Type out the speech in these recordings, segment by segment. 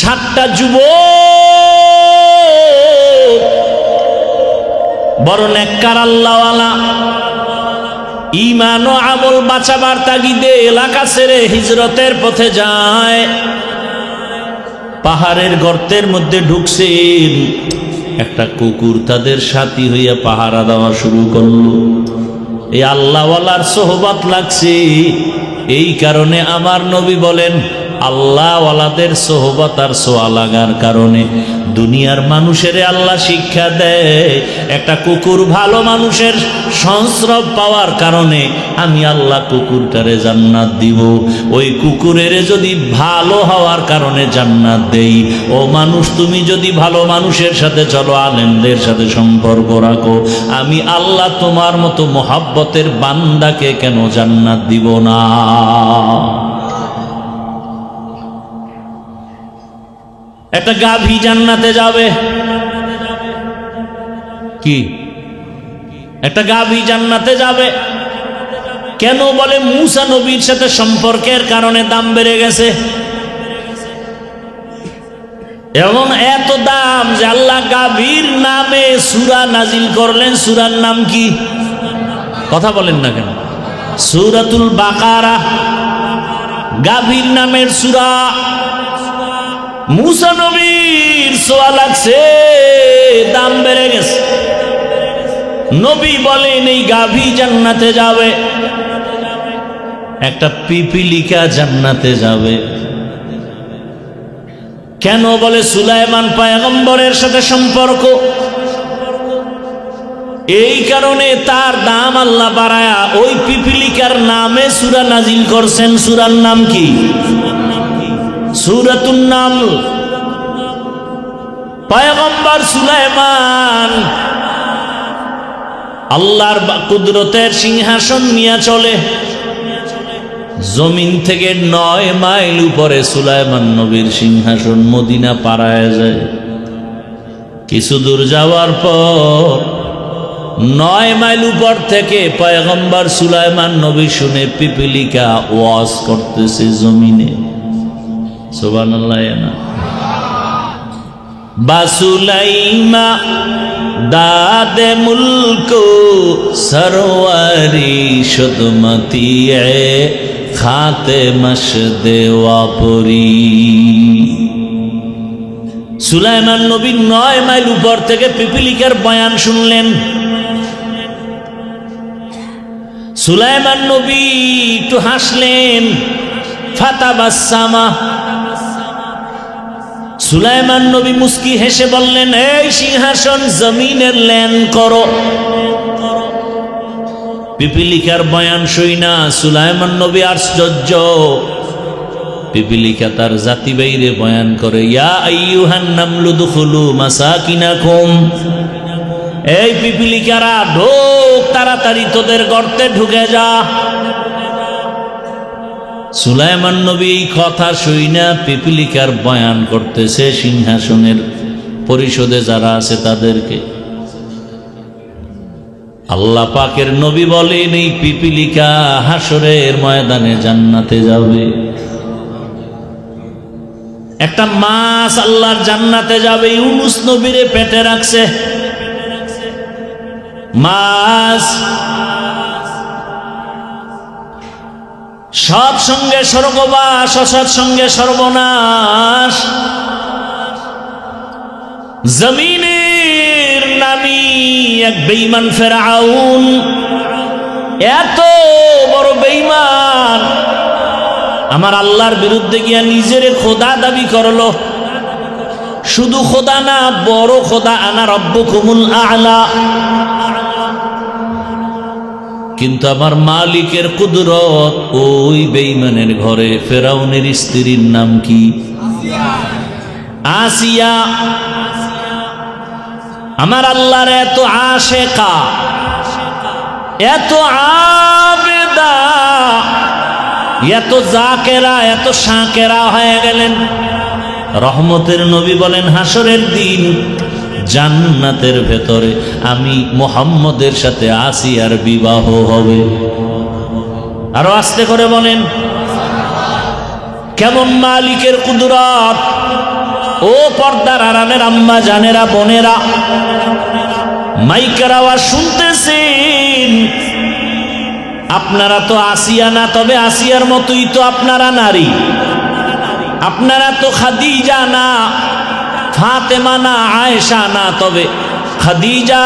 7টা যুবক বড় নেককার আল্লাহওয়ালা, ঈমান ও আমল বাঁচাবার তাগিদে এলাকা ছেড়ে হিজরতের পথে যায়। পাহাড়ের গর্তের মধ্যে ঢুকছেন, একটা কুকুর তাদের সাথী হইয়া পাহারা দেওয়া শুরু করলো। এই আল্লাহওয়ালার সোহবত লাগছে, এই কারণে আমার নবী বলেন আল্লাহওয়ালাদের সোহবত আর সোয়া লাগার কারণে দুনিয়ার মানুষের আল্লাহ শিক্ষা দেয়, একটা কুকুর ভালো মানুষের সংস্রব পাওয়ার কারণে আমি আল্লাহ কুকুরটারে জান্নাত দিব। ওই কুকুরের যদি ভালো হওয়ার কারণে জান্নাত দেই, ও মানুষ তুমি যদি ভালো মানুষের সাথে চলো, আলেমদের সাথে সম্পর্ক রাখো, আমি আল্লাহ তোমার মতো মোহাব্বতের বান্দাকে কেন জান্নাত দিব না? একটা গাভী জান্নাতে যাবে, কি একটা গাভী জান্নাতে যাবে কেন? বলে মূসা নবীর সাথে সম্পর্কের কারণে দাম বেড়ে গেছে। এমন এত দাম যে আল্লাহ গাভীর নামে সূরা নাজিল করলেন। সূরার নাম কি? কথা বলেন না কেন? সূরাতুল বাকারা, গাভীর নামের সূরা। মূসা নবীর সোয়া লাগছে, দাম বেড়ে গেছে। নবী বলেন এই গাভী জান্নাতে যাবে, একটা পিপিলিকা জান্নাতে যাবে কেন? বলে সুলাইমান পয়গম্বরের সাথে সম্পর্ক, এই কারণে তার দাম আল্লাহ বাড়ায়া ওই পিপিলিকার নামে সূরা নাজিল করছেন। সূরার নাম কি? সূরাতুন নামল। পয়গম্বর সুলাইমান আল্লাহর কুদরতের সিংহাসন নিয়ে চলে, জমিন থেকে 9 মাইল উপরে সুলাইমান নবীর সিংহাসন মদিনা পাড়ায় যায়। কিছু দূর যাওয়ার পর 9 মাইল উপর থেকে পয়গম্বর সুলাইমান নবী শুনে পিপিলিকা ওয়াজ করতেছে জমিনে। সুবহানাল্লাহ। না বাসুলাইমা দাদে মুলকো সরওয়ারি শুদমতি এ খাতে মশদে ওয়াপরি। সুলাইমান নবী 9 মাইল উপর থেকে পিপিলিকার বয়ান শুনলেন। সুলাইমান নবী একটু হাসলেন, ফাতাবাসসামা। সুলাইমান নবী মুস্কি হেসে বললেন, এই সিংহাসন জমিনের ল্যান করো। পিপিলিকার বয়ান শুইনা সুলাইমান নবী আশ্চর্য। পিপিলিকা তার জাতি বাইরে বয়ান করে, ইয়া আইয়ুহান নামলু দুখুলু মাসাকিনাকুম। এই পিপিলিকারা ঢোক, তাড়াতাড়ি তোদের গর্তে ঢুকে যা। সুলাইমান নবী এই কথা শুইনা পিপিলিকার বয়ান করতেছে সিংহাসনের পরিষদে যারা আছে তাদেরকে। আল্লাহ পাকের নবী বলেন এই পিপিলিকা হাসরের ময়দানে জান্নাতে যাবে। একটা মাছ আল্লাহর জান্নাতে যাবে, ইউনুস নবীরে পেটে রাখছে। মাছ সৎ সঙ্গে স্বর্গবাস, অসৎ সঙ্গে সর্বনাশ। জমিনের নামি এক বেঈমান ফেরাউন, এত বড় বেঈমান, আমার আল্লাহর বিরুদ্ধে গিয়া নিজের খোদা দাবি করলো। শুধু খোদা না, বড় খোদা, আনা রব্বুকুমুল আ'লা। কিন্তু আমার মালিকের কুদরত, ওই বেঈমানের ঘরে ফেরাউনের স্ত্রীর নাম কি? আসিয়া। আমার আল্লাহর এত আশেকা, এত আবেদা, এত জাকেরা, এত শাকেরা হয়ে গেলেন। রহমতের নবী বলেন হাসরের দিন জান্নাতের ভেতরে আমি মুহাম্মদের সাথে আসিয়ার বিবাহ হবে। আরো আস্তে করে বলেন, কেমন মালিকের কুদরত! ও পর্দার আড়ালের আম্মা জানেরা, বোনেরা, মাইকের আওয়াজ শুনতেছেন। আপনারা তো আসিয়া না, তবে আসিয়ার মতোই তো আপনারা নারী। আপনারা তো খাদিজা না, ফাতেমা না, আয়েশা না, তবে খাদিজা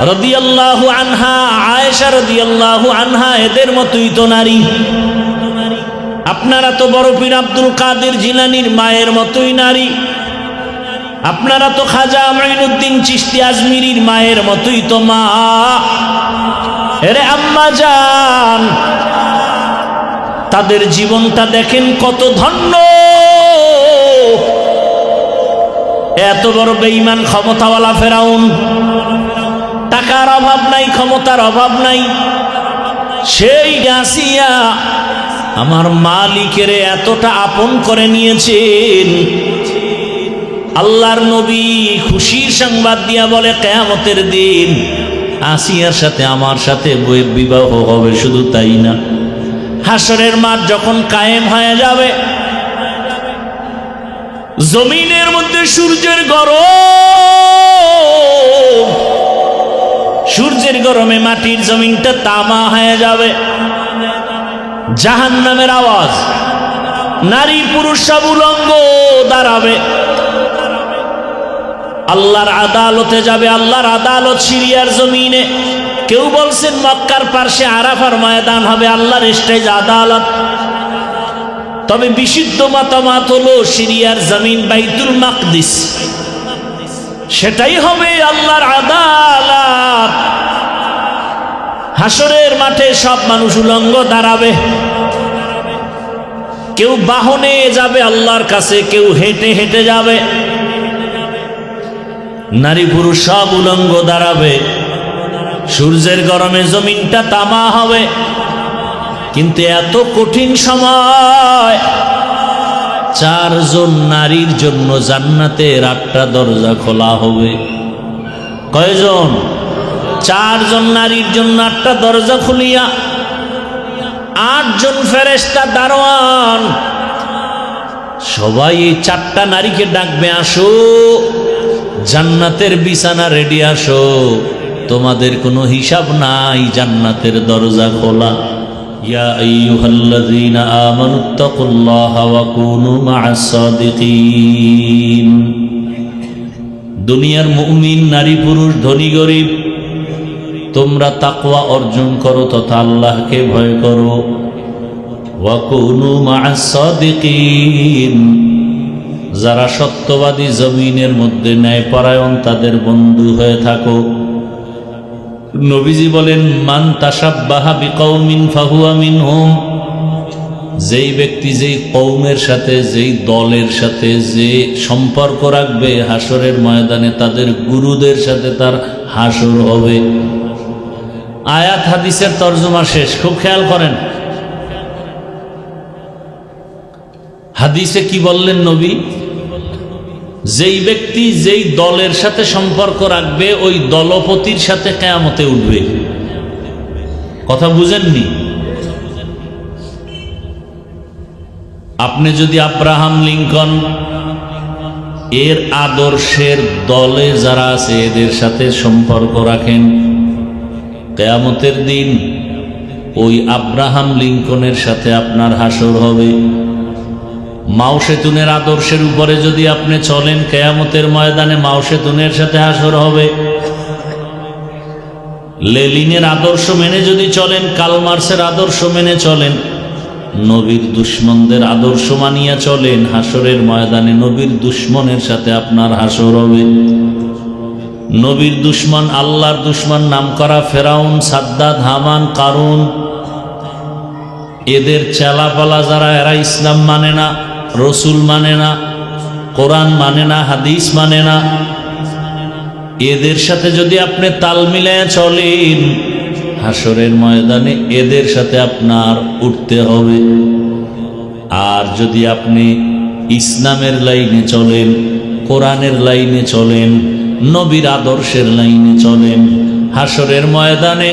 রাদিয়াল্লাহু আনহা, আয়েশা রাদিয়াল্লাহু আনহা, এদের মতোই তো নারী। আপনারা তো বড় পীর আব্দুল কাদের জিলানীর মায়ের মতোই নারী। আপনারা তো খাজা মাইনুদ্দিন চিশতি আজমিরির মায়ের মতোই তো মা। এরে আম্মা জান, তাদের জীবনটা দেখেন কত ধন্য। এত বড় বেঈমান ক্ষমতাওয়ালা ফেরাউন, টাকার অভাব নাই, ক্ষমতার অভাব নাই, সেই আসিয়া আমার মালিকের এতটা আপন করে নিয়েছেন। আল্লাহর নবী খুশির সংবাদ দিয়া বলে, কিয়ামতের দিন আসিয়ার সাথে আমার সাথে বইয়ের বিবাহ হবে। শুধু তাই না, হাসরের মাঠ যখন কায়েম হয়ে যাবে, জমিনের মধ্যে সূর্যের গরম, সূর্যের গরমে মাটির জমিনটা তামা হয়ে যাবে। জাহান্নামের আওয়াজ, নারী পুরুষ সব উলঙ্গ দাঁড়াবে। আল্লাহর আদালতে যাবে। আল্লাহর আদালত সিরিয়ার জমিনে। কেউ বলছেন মক্কার পার্শ্বে আরাফার ময়দান হবে আল্লাহর স্টেজ আদালত। তবে বিশুদ্ধ মতামত হলো সিরিয়ার জমিন বাইতুল মাকদিস, সেটাই হবে আল্লাহর আদালত। হাসরের মাঠে সব মানুষ উলঙ্গ দাঁড়াবে। কেউ বাহনে যাবে আল্লাহর কাছে, কেউ হেঁটে হেঁটে যাবে। নারী পুরুষ সব উলঙ্গ দাঁড়াবে। সূর্যের গরমে জমিনটা তামা হবে। কিন্তু এত কঠিন সময়, 4 জন নারীর জন্য জান্নাতের 8টা দরজা খোলা হবে। কয়জন? 4 জন নারীর জন্য 8টা দরজা খুলিয়া 8 জন ফেরেশতা দারোয়ান সবাই এই 4টা নারীকে ডাকবে, আসো জান্নাতের বিছানা রেডি, আসো, তোমাদের কোনো হিসাব নাই, জান্নাতের দরজা খোলা। ইয়া আইয়ুহাল্লাযীনা আমানুত্তাকুল্লাহা ওয়া কুনু মা'আস সাদিকিন। দুনিয়ার মুমিন নারী পুরুষ ধনী গরিব, তোমরা তাকওয়া অর্জন করো তথা আল্লাহকে ভয় করো। ওয়া কুনু মা'আস সাদিকিন, যারা সত্যবাদী জমিনের মধ্যে ন্যায়পরায়ণ তাদের বন্ধু হয়ে থাকো। নবীজি বলেন, মান তাশাব্বাহা বিকওমিন ফাহুয়া মিনহুম, যেই ব্যক্তি যেই কওমের সাথে, যেই দলের সাথে যে সম্পর্ক রাখবে, হাসরের ময়দানে তাদের গুরুদের সাথে তার হাসর হবে। আয়াত হাদিসের তরজমা শেষ, খুব খেয়াল করেন। হাদিসে কি বললেন নবী? যেই ব্যক্তি যেই দলের সাথে সম্পর্ক রাখবে, ওই দলপতির সাথে কিয়ামতে উঠবে। কথা বুঝেননি? আপনি যদি আব্রাহাম লিঙ্কন এর আদর্শের দলে যারা আছে এদের সাথে সম্পর্ক রাখেন, কিয়ামতের দিন ওই আব্রাহাম লিঙ্কনের সাথে আপনার হাসর হবে। মাও সেতুনের আদর্শের উপরে যদি আপনি চলেন, কিয়ামতের ময়দানে মাও সেতুনের সাথে হাসর হবে। লেনিনের আদর্শ মেনে যদি চলেন, কার্ল মার্ক্সের আদর্শ মেনে চলেন, নবীর দুশমনদের আদর্শ মানিয়া চলেন, হাসরের ময়দানে নবীর দুশমনের সাথে আপনার হাসর হবে। নবীর দুশমন, আল্লাহর দুশমন নাম করা ফেরাউন, সাদ্দাত, হামান, কারুন, এদের চেলাপালা যারা, এরা ইসলাম মানে না, রসুল মানে না, কোরআন মানে না, হাদিস মানে না, এদের সাথে যদি আপনি তাল মিলায় চলেন, হাসরের ময়দানে এদের সাথে আপনার উঠতে হবে। আর যদি আপনি ইসলামের লাইনে চলেন, কোরআনের লাইনে চলেন, নবীর আদর্শের লাইনে চলেন, হাসরের ময়দানে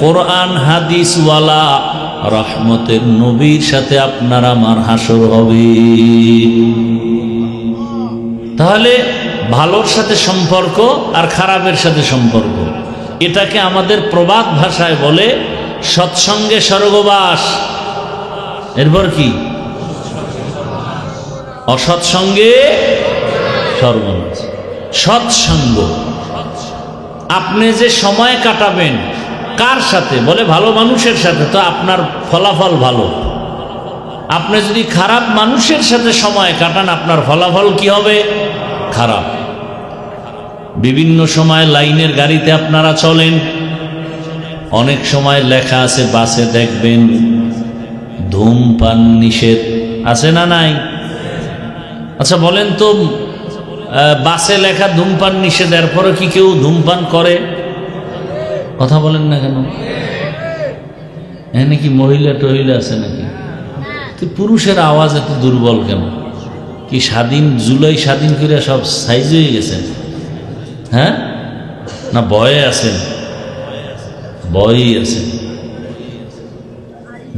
কোরআন হাদিসওয়ালা রহমতের নবীর সাথে আপনার আমার হাসর হবে। তাহলে ভালোর সাথে সম্পর্ক আর খারাপের সাথে সম্পর্ক, এটাকে আমাদের প্রবাদ ভাষায় বলে সৎসঙ্গে স্বর্গবাস। এরপর কি? অসৎসঙ্গে সর্বনাশ। সৎসঙ্গ, আপনি যে সময় কাটাবেন কার সাথে? বলে ভালো মানুষের সাথে, তো আপনার ফলাফল ভালো। আপনি যদি খারাপ মানুষের সাথে সময় কাটান, আপনার ফলাফল কি হবে? খারাপ। বিভিন্ন সময় লাইনের গাড়িতে আপনারা চলেন, অনেক সময় লেখা আছে বাসে, দেখবেন ধূমপান নিষেধ, আছে না নাই? আচ্ছা বলেন তো, বাসে লেখা ধূমপান নিষেধ, এরপরে কি কেউ ধূমপান করে? কথা বলেন না কেন? এখানে কি মহিলা টহিলা আছে নাকি? পুরুষের আওয়াজ এত দুর্বল কেন? কি স্বাধীন, জুলাই স্বাধীন করে সব সাইজ হয়ে গেছেন? হ্যাঁ, না ভয়ে আছেন? ভয়ই আছেন।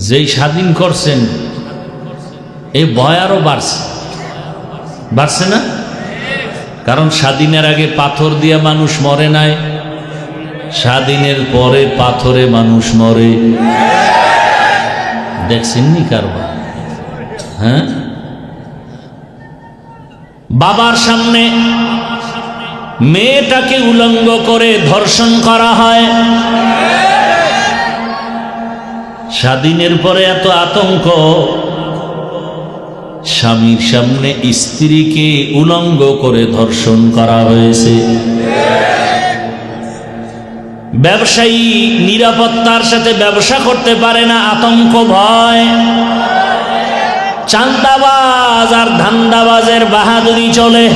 যেই স্বাধীন করছেন এই ভয় আরো বাড়ছে, বাড়ছে না? কারণ স্বাধীনের আগে পাথর দিয়ে মানুষ মরে নাই, স্বাধীনের পরে পাথরে মানুষ মরে। দেখছেননি কারবার? হ্যাঁ, বাবার সামনে মেয়েটাকে উলঙ্গ করে ধর্ষণ করা হয়। স্বাধীনের পরে এত আতঙ্ক, স্বামীর সামনে স্ত্রীকে উলঙ্গ করে ধর্ষণ করা হয়েছে। ব্যবসায়ী নিরাপত্তার সাথে ব্যবসা করতে পারে না, আতঙ্ক ভয়। চান্দাবাজ আর ধান্দাবাজের বাহাদুরি চলে।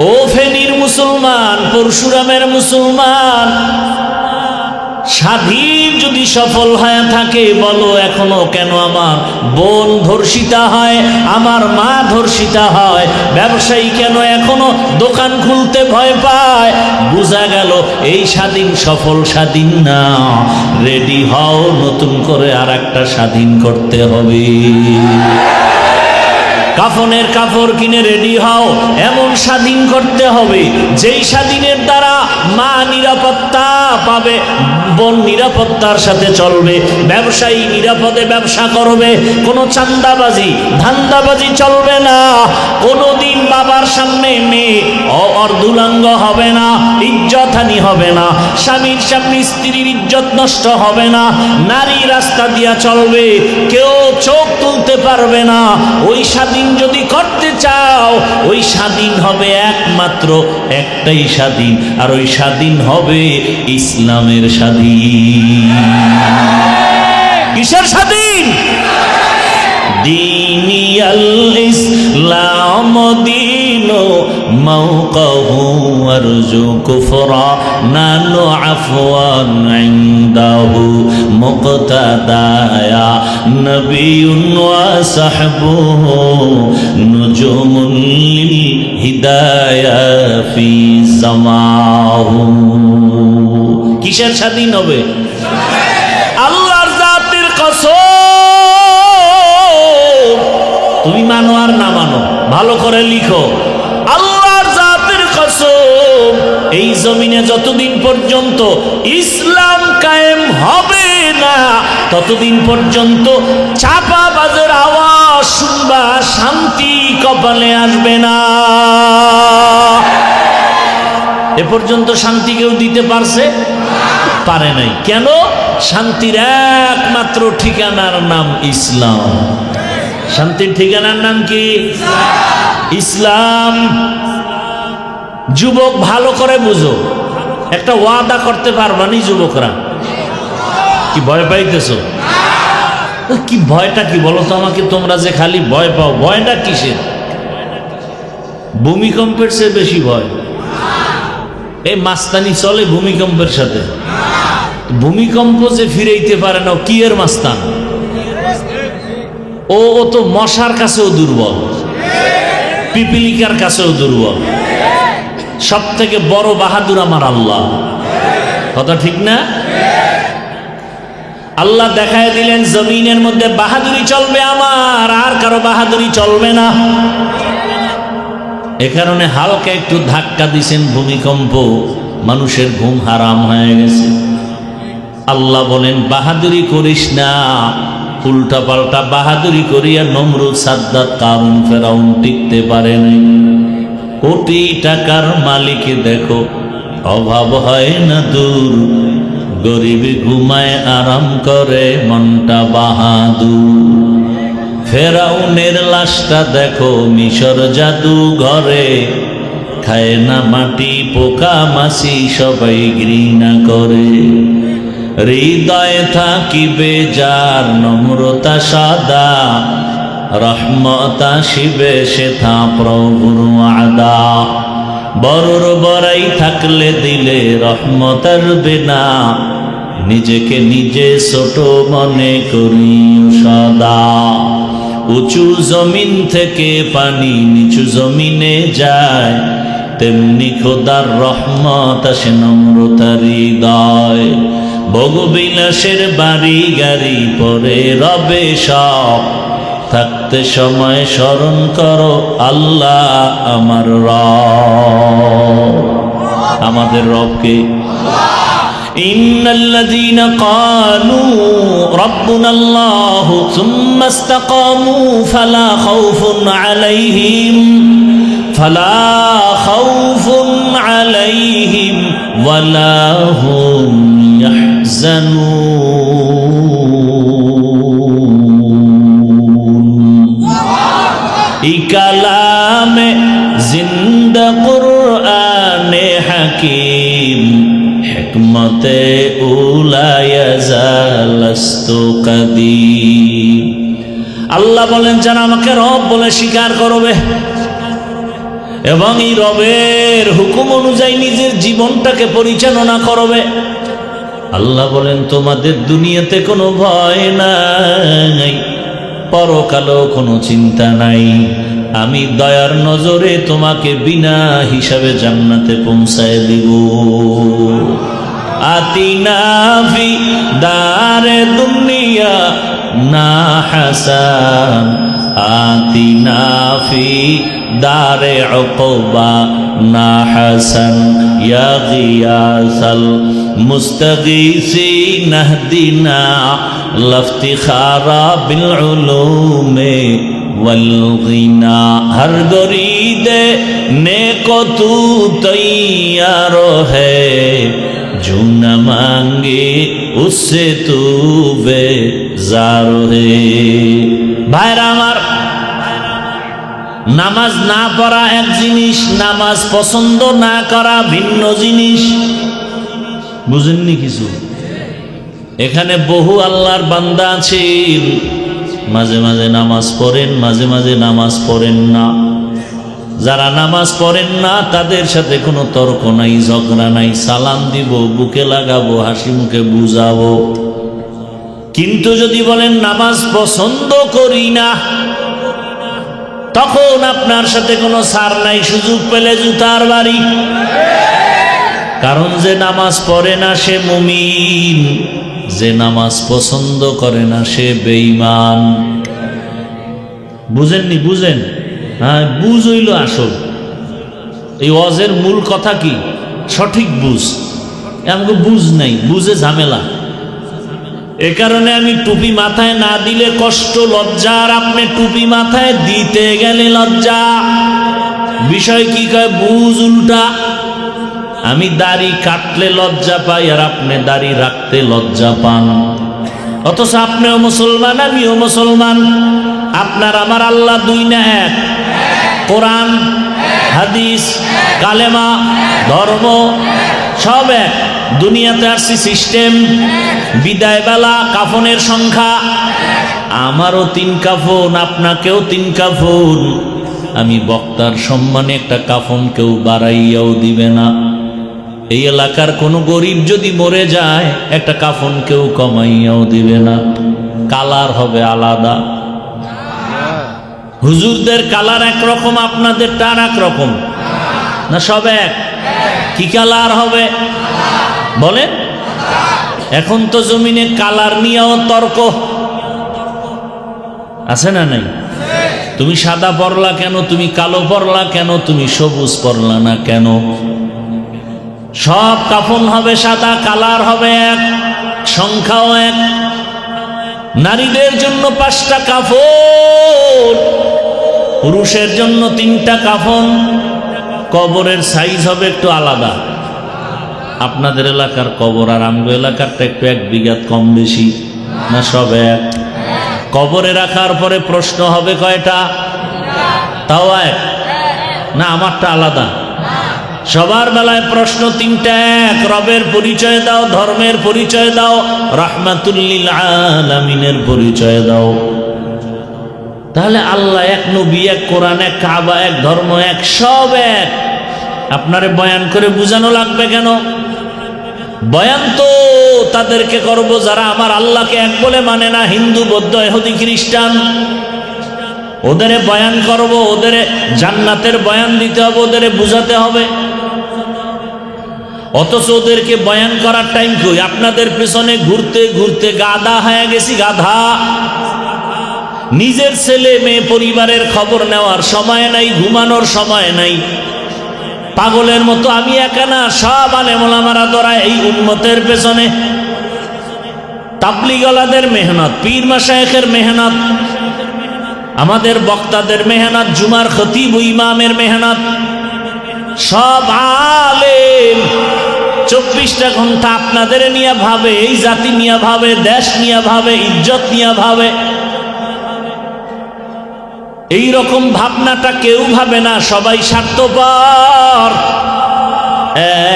ও ফেনীর মুসলমান, পরশুরামের মুসলমান, স্বাধীন যদি সফল হয়ে থাকে, বলো এখনো কেন আমার বোন ধর্ষিতা হয়, আমার মা ধর্ষিতা হয়? ব্যবসায়ী কেন এখনো দোকান খুলতে ভয় পায়? বোঝা গেল এই স্বাধীন সফল স্বাধীন না। রেডি হও, নতুন করে আর একটা স্বাধীন করতে হবে। কাফনের কাপড় কিনে রেডি হও, এমন স্বাধীন করতে হবে যেই স্বাধীনের দ্বারা মা নিরাপত্তা পাবে, বোন নিরাপত্তার সাথে চলবে, ব্যবসায়ী নিরাপদে ব্যবসা করবে, কোনো চান্দাবাজি ধান্দাবাজি চলবে না। কোনোদিন বাবার সামনে মেয়ে অর্ধুলাঙ্গ হবে না, ইজ্জতহানি হবে না, স্বামীর সামনে স্ত্রীর ইজ্জত নষ্ট হবে না, নারী রাস্তা দিয়া চলবে, কেউ চোখ তুলতে পারবে না। ওই স্বাধীন যদি করতে চাও, ওই স্বাধীন হবে একমাত্র একটাই স্বাধীন, আর ওই স্বাধীন হবে ইসলামের স্বাধীন। কিসের স্বাধীন? দীনিয়াল ইসলাম দীনো মাওকাহু আরজু কুফরা নানু আফওয়ান ইনদাহু মুকতাদায়া নবিয়ুন ওয়া সাহবুহু নুজুমুন লিল হিদায়া ফি জামাহু। কিসের স্বাধীন হবে? আল্লাহর জাতের কসম, তুমি মানো আর না মানো, ভালো করে লিখো, আল্লাহর জাতের কসম, এই জমিনে যতদিন পর্যন্ত ইসলাম কায়েম হবে না, ততদিন পর্যন্ত চাপাবাজের আওয়াজ শুনবা, শান্তি কপালে আসবে না। এ পর্যন্ত শান্তি কেউ দিতে পারছে? পারে নাই। কেন? শান্তির একমাত্র ঠিকানার নাম ইসলাম। শান্তির ঠিকানার নাম কি? ইসলাম। যুবক ভালো করে বুঝো, একটা ওয়াদা করতে পারবানি যুবকরা? কি ভয় পাইতেছ? কি ভয়টা কি বলো তো আমাকে? তোমরা যে খালি ভয় পাও, ভয়টা কিসের? ভূমিকম্পের চেয়ে বেশি ভয়। এই মাস্তানি চলে ভূমিকম্পের সাথে। ভূমিকম্প যে ফিরাইতে পারে না, কি এর মাস্তান? ও তো মশার কাছেও দুর্বল, পিপিলিকার কাছেও দুর্বল। সব থেকে বড় বাহাদুর আমার আল্লাহ। কথা ঠিক না? আল্লাহ দেখায় দিলেন জমিনের মধ্যে বাহাদুরি চলবে আমার, আর কারো বাহাদুরি চলবে না। এ কারণে হালকা একটু ধাক্কা দিছেন ভূমিকম্প, মানুষের ঘুম হারাম হয়ে গেছে। আল্লাহ বলেন বাহাদুরি করিস না, উল্টা পাল্টা বাহাদুরি করিয়া নমরুদ, সাদ্দাত, কারুন, ফেরাউন টিকতে পারে নাই। কোটি টাকার মালিক দেখো, অভাব হয় না দূর, গরিব ঘুমায় আরাম করে মনটা বাহাদুর। ফেরাউনের লাশটা দেখো মিশর জাদু ঘরে, খায় না মাটি পোকা মাছি সবাই ঘৃণা করে। হৃদয়ে থাকিবে যার নম্রতা সাদা, রহমত আসিবে সেথা প্রভুর আদা। বড়র বড়াই থাকলে দিলে রহমত আসবে না, নিজেকে নিজে ছোট মনে করি সদা। উঁচু জমিন থেকে পানি নিচু জমিনে যায়, তেমনি খোদার রহমত আসে নম্রতার হৃদয়। ভোগবিলাসের বাড়ি গাড়ি পরে রবে সব, থাকতে সময় স্মরণ করো আল্লাহ আমার রব। আমাদের রবকে ইন্নাল্লাযীনা ক্বালু রাব্বুনাল্লাহু সুম্মা ইসতাকামু ফালা খাউফুন আলাইহিম ওয়ালা হুম ইয়াহজানুন। এই কালামে জিন্দা কুরআনে হাকিম, হিকমতে উলায়া জালাস্তু কাদিম। আল্লাহ বলেন যারা আমাকে রব বলে স্বীকার করবে এবং এই রবের হুকুম অনুযায়ী নিজের জীবনটাকে পরিচালনা করবে, আল্লাহ বলেন তোমাদের দুনিয়াতে কোনো ভয় নাই, পরকালেও কোনো চিন্তা নাই। আমি দয়ার নজরে তোমাকে বিনা হিসাবে জান্নাতে পৌঁছায় দিব। আতিনা ফি দারে দুনিয়া না হাসান, আতিনা ফি দারে উকবা না হাসান, ইয়া গিয়াসাল মুস্তাগীসিন নাহদিনা লফতিখারা বিল উলুমে ওয়াল গিনা। হর গরিদে নেको तू तैयार है, जो न मांगे उससे तू बेजार है। ভাইরা আমার, নামাজ না পড়া এক জিনিস, নামাজ পছন্দ না করা ভিন্ন জিনিস। বুঝেননি কিছু? এখানে বহু আল্লাহর বান্দা আছেন, মাঝে মাঝে নামাজ পড়েন, মাঝে মাঝে নামাজ পড়েন না। যারা নামাজ পড়েন না তাদের সাথে কোনো তর্ক নাই, ঝগড়া নাই, সালাম দিব, বুকে লাগাবো, হাসি মুখে বুঝাবো। কিন্তু যদি বলেন নামাজ পছন্দ করি না, তখন আপনার সাথে কোনো ছাড় নাই, সুযোগ পেলে জুতার বাড়ি। কারণ যে নামাজ পড়ে না সে মুমিন, যে নামাজ পছন্দ করে না সে বেঈমান। বুঝেননি? বুঝেন? হ্যাঁ, বুঝ হইল আসল। এই ওয়াজের মূল কথা কি? সঠিক বুঝ। আমাকে বুঝ নাই, বুঝে ঝামেলা। এ কারণে আমি টুপি মাথায় না দিলে কষ্ট, লজ্জা, আর আপনি টুপি মাথায় দিতে গেলে লজ্জা। বিষয় কি কয়? বুঝ উল্টা। আমি দাড়ি কাটলে লজ্জা পাই, আর আপনি দাড়ি রাখতে লজ্জা পান। অথচ আপনিও মুসলমান, আমিও মুসলমান। আপনার আমার আল্লাহ দুই না এক? কোরআন, হাদিস, কালেমা, ধর্ম সব এক। দুনিয়াতে আসছি সিস্টেম, বিদায় বেলা, কাফনের সংখ্যা। আমারও 3 কাফন, আপনাকেও 3 কাফন। আমি বক্তার সম্মানে একটা কাফন কেউ বাড়াইয়াও দিবে না। এই এলাকার কোনো গরিব যদি মরে যায় একটা কাফন কেউ কমাইয়াও দিবে না। কালার হবে আলাদা। হুজুরদের কালার একরকম, আপনাদেরটা আর এক রকম না? সব এক? কি কালার হবে বলেন? এখন তো জমিনে কালার নিয়েও তর্ক আছে না নাই? তুমি সাদা পরলা কেন, তুমি কালো পরলা কেন, তুমি সবুজ পরলা না কেন? সব কাফন হবে সাদা, কালার হবে এক, সংখ্যাও এক। নারীদের জন্য 5টা কাফন, পুরুষের জন্য 3টা কাফন। কবরের সাইজ হবে একটু আলাদা। আপনাদের এলাকার কবর আর আমগো এলাকারটা একটু 1 বিঘা কম বেশি না? সব এক। কবরে রাখার পরে প্রশ্ন হবে কয়টা? তাও এক না? আমারটা আলাদা? সবার বেলায় প্রশ্ন 3টা এক। রবের পরিচয় দাও, ধর্মের পরিচয় দাও, রাহমাতুল লিল আলামিনের পরিচয় দাও। তাহলে আল্লাহ এক, নবী এক, কোরআন এক, কাবা এক, ধর্ম এক, সব এক। আপনারে বয়ান করে বুঝানো লাগবে কেন? বয়ান তো তাদেরকে করব যারা আমার আল্লাহকে এক বলে মানে না, হিন্দু, বৌদ্ধ, ইহুদি, খ্রিস্টান। ওদের বয়ান করব, ওদের জান্নাতের বয়ান দিতে হবে, ওদের বুঝাতে হবে। অথচ ওদেরকে বয়ান করার টাইম কই? আপনাদের পেছনে ঘুরতে ঘুরতে গাধা হয়ে গেছি, গাধা। নিজের ছেলে মেয়ে পরিবারের খবর নেওয়ার সময় নাই, ঘুমানোর সময় নাই। পাগলের মতো আমি একা না, সব আলেম ওলামারা দৌড়ায় এই উম্মতের পেছনে। তাবলীগওয়ালাদের মেহনত, পীর মাশায়েখের মেহনত, আমাদের বক্তাদের মেহনত, জুমার খতিব ও ইমামের মেহনত, সব আলেম 24টা ঘন্টা আপনাদের নিয়ে ভাবে, এই জাতি নিয়ে ভাবে, দেশ নিয়ে ভাবে, ইজ্জত নিয়ে ভাবে। এই রকম ভাবনাটা কেউ ভাবে না, সবাই স্বার্থপর।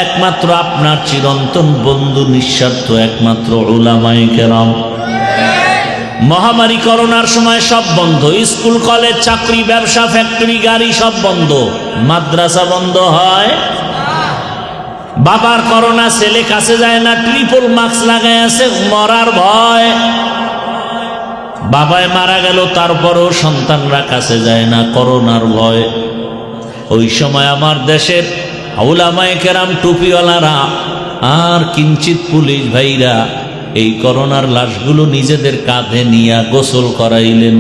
একমাত্র আপনার চিরন্তন বন্ধু নিঃস্বার্থ, একমাত্র উলামায়ে কেরাম। মহামারী করোনার সময় সব বন্ধ, স্কুল কলেজ চাকরি ব্যবসা ফ্যাক্টরি গাড়ি সব বন্ধ, মাদ্রাসা বন্ধ হয়। বাবার করোনা, ছেলে কাছে যায় না, ট্রিপল মাস্ক লাগাই আছে, মরার ভয়। বাবায় মারা গেল, তারপরও সন্তানরা কাছে যায় না, করোনার ভয়। ওই সময় আমার দেশের উলামায়ে কেরাম, টুপিওয়ালারা আর কিঞ্চিত পুলিশ ভাইরা এই করোনার লাশগুলো নিজেদের কাঁধে নিয়ে গোসল করাইলেন,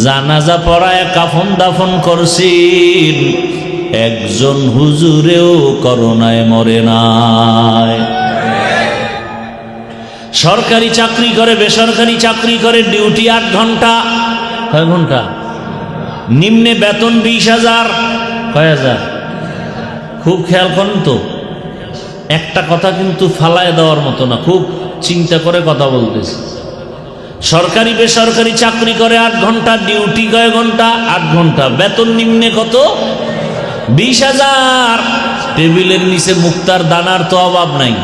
জানাজা পড়ায় কাফন দাফন করছেন। একজন হুজুরেও করোনায় মরে নাই। সরকারি চাকরি করে, বেসরকারি চাকরি করে, ডিউটি 8 ঘন্টা। কয় ঘন্টা? নিম্নে বেতন 20,000। কয় হাজার? খুব খেয়াল করেন তো, একটা কথা কিন্তু ফালায় দেওয়ার মতো না, খুব চিন্তা করে কথা বলতেছি। সরকারি বেসরকারি চাকরি করে 8 ঘন্টা, ডিউটি কয় ঘন্টা? 8 ঘন্টা। বেতন নিম্নে কত? 20,000। টেবিলের নিচে মুক্তার দানার তো অভাব নাই।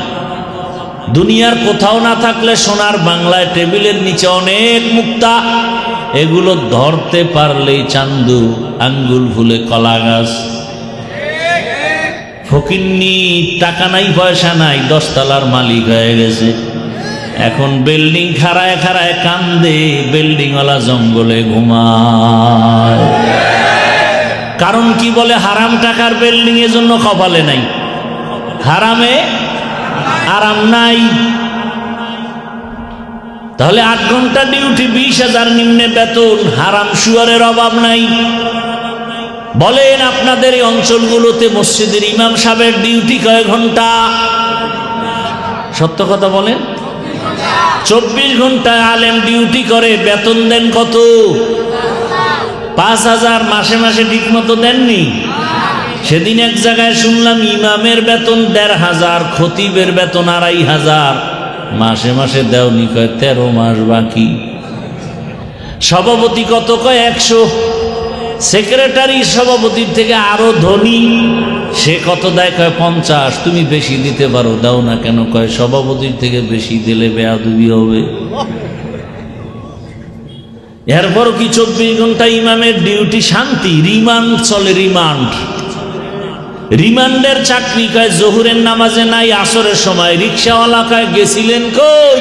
দুনিয়ার কোথাও না থাকলে সোনার বাংলায় টেবিলের নিচে অনেক মুক্তা। এগুলো ধরতে পারলেই চান্দু, আঙ্গুল ফুলে কলা গাছ। ফকিন্নি, টাকা নাই পয়সা নাই, 10 তলার মালিক হয়ে গেছে। এখন বিল্ডিং খাড়ায় খাড়ায় কান্দে, বিল্ডিংওয়ালা জঙ্গলে ঘুমায়। কারণ কি বলে? হারাম টাকার বিল্ডিং এর জন্য কপালে নাই, হারামে আরাম নাই। তাহলে 8 ঘন্টা ডিউটি, 20,000 নিম্নে বেতন, হারাম শুয়ারের অভাব নাই। বলেন আপনাদের এই অঞ্চলগুলোতে মসজিদের ইমাম সাহেবের ডিউটি কয় ঘন্টা? সত্য কথা বলেন। 24 ঘন্টায় আলেম ডিউটি করে, বেতন দেন কত? 5,000। মাসে মাসে ঠিক মতো দেননি। সেদিন এক জায়গায় শুনলাম ইমামের বেতন 1,500, খতিবের বেতন 2,500। মাসে মাসে দেওনি, কয় 13 মাস বাকি। সভাপতি কত? কয় 100। সেক্রেটারি সভাপতির থেকে আরো ধনী, সে কত দেয়? কয় 50। তুমি বেশি দিতে পারো, দাও না কেন? কয় সভাপতির থেকে বেশি দিলে বেয়াদবি হবে। এরপরও কি 24 ঘন্টা ইমামের ডিউটি? শান্তি, রিমান্ড চলে, রিমান্ড। রিমান্ডের চাকরি। কয় জোহরের নামাজে নাই, আসরের সময়। রিক্সাওয়ালা কয় গেছিলেন কই?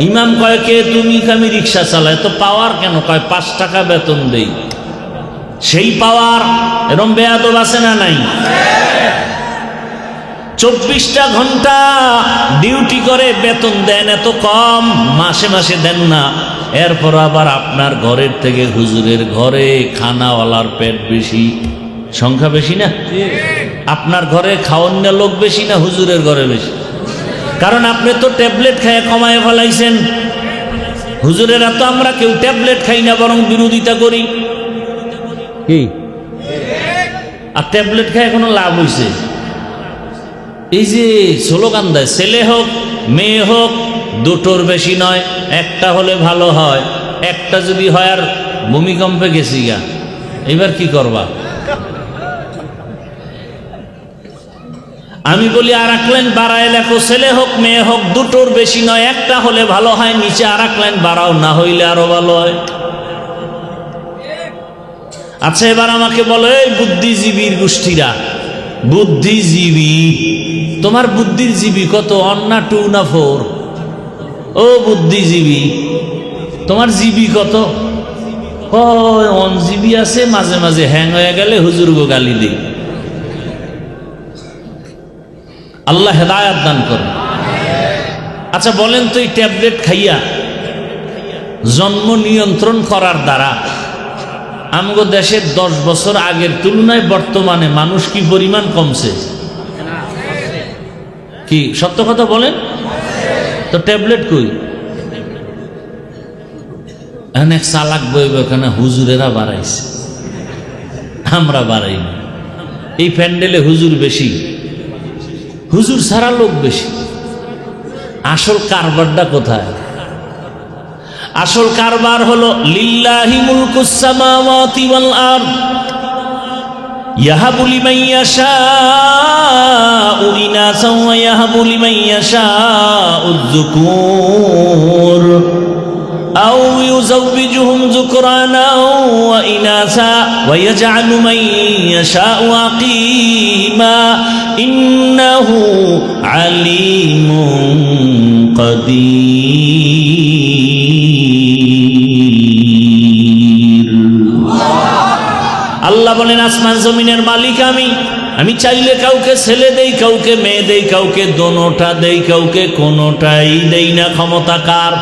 ইমাম কয় কে তুমি? আমি রিক্সা চালাই। তো পাওয়ার কেন? কয় 5 টাকা বেতন দেই। সেই পাওয়ার। এরম বেয়াদব আছে না নাই? 24টা ঘন্টা ডিউটি করে বেতন দেন এত কম, মাসে মাসে দেন না। এরপর আবার আপনার ঘরের থেকে হুজুরের ঘরে খানাওয়ালার পেট বেশি, সংখ্যা বেশি না? আপনার ঘরে খাওয়ানো লোক বেশি না হুজুরের ঘরে বেশি? কারণ আপনি তো ট্যাবলেট খেয়ে কমায় ফেলাইছেন। হুজুরেরা তো আমরা কেউ ট্যাবলেট খাই না, বরং বিরোধিতা করি। কি আর ট্যাবলেট খায় কোনো লাভ হইছে? এই যে স্লোগান দেয়, ছেলে হোক মেয়ে হোক দুটোর বেশি নয়, একটা হলে ভালো হয়। একটা যদি হয় আর ভূমিকম্পে গেছি গা, এবার কি করবা? আমি বলি আর এক লাইন বাড়ায় লেখো, ছেলে হোক মেয়ে হোক দুটোর বেশি নয়, একটা হলে ভালো হয়। নিচে আর এক লাইন বাড়াও, না হইলে আরো ভালো হয়। আচ্ছা এবার আমাকে বলো, এই বুদ্ধিজীবীর গোষ্ঠীরা, বুদ্ধিজীবী, তোমার বুদ্ধির জীবী কত? 1 না 2 না 4? ও বুদ্ধিজীবী, তোমার জিবি কত? 1 জিবি আছে, মাঝে মাঝে হ্যাং হয়ে গেলে হুজুর গো গালি দিই। আল্লাহ হেদায়াত দান করে। আচ্ছা বলেন তো, এই ট্যাবলেট খাইয়া জন্ম নিয়ন্ত্রণ করার দ্বারা আমগো দেশের 10 বছর আগের তুলনায় বর্তমানে মানুষ কি পরিমাণ কমছে? কি সত্য কথা বলেন তো? ট্যাবলেট কই? অনেক চালাক বইব এখানে, হুজুরেরা বাড়াইছে, আমরা বাড়াইনি। এই প্যান্ডেলে হুজুর বেশি, হুজুর ছাড়া লোক বেশি। আসল কারবারটা কোথায়? আসল কারবার হলো লিল্লাহি মুলকুস সামাওয়াতি ওয়াল আরদ ইয়াহাবু লিমান ইয়াশাউ ইনাসান ওয়া ইয়াহাবু লিমান ইয়াশাউ যুকুর আও ইউযাওবিজুহুম যুকরানা ওয়া ইনাসা ওয়া ইয়াজআলু মান ইয়াশাউ আকিমা ইন্নাহু আলিমুন কাদির। আল্লাহ বলেন, আসমান জমিনের মালিক আমি চাইলে কাউকে ছেলে দেই, কাউকে মেয়ে দেই, কাউকে দোনোটা দেই, কাউকে কোনোটাই দেই না। ক্ষমতা কার?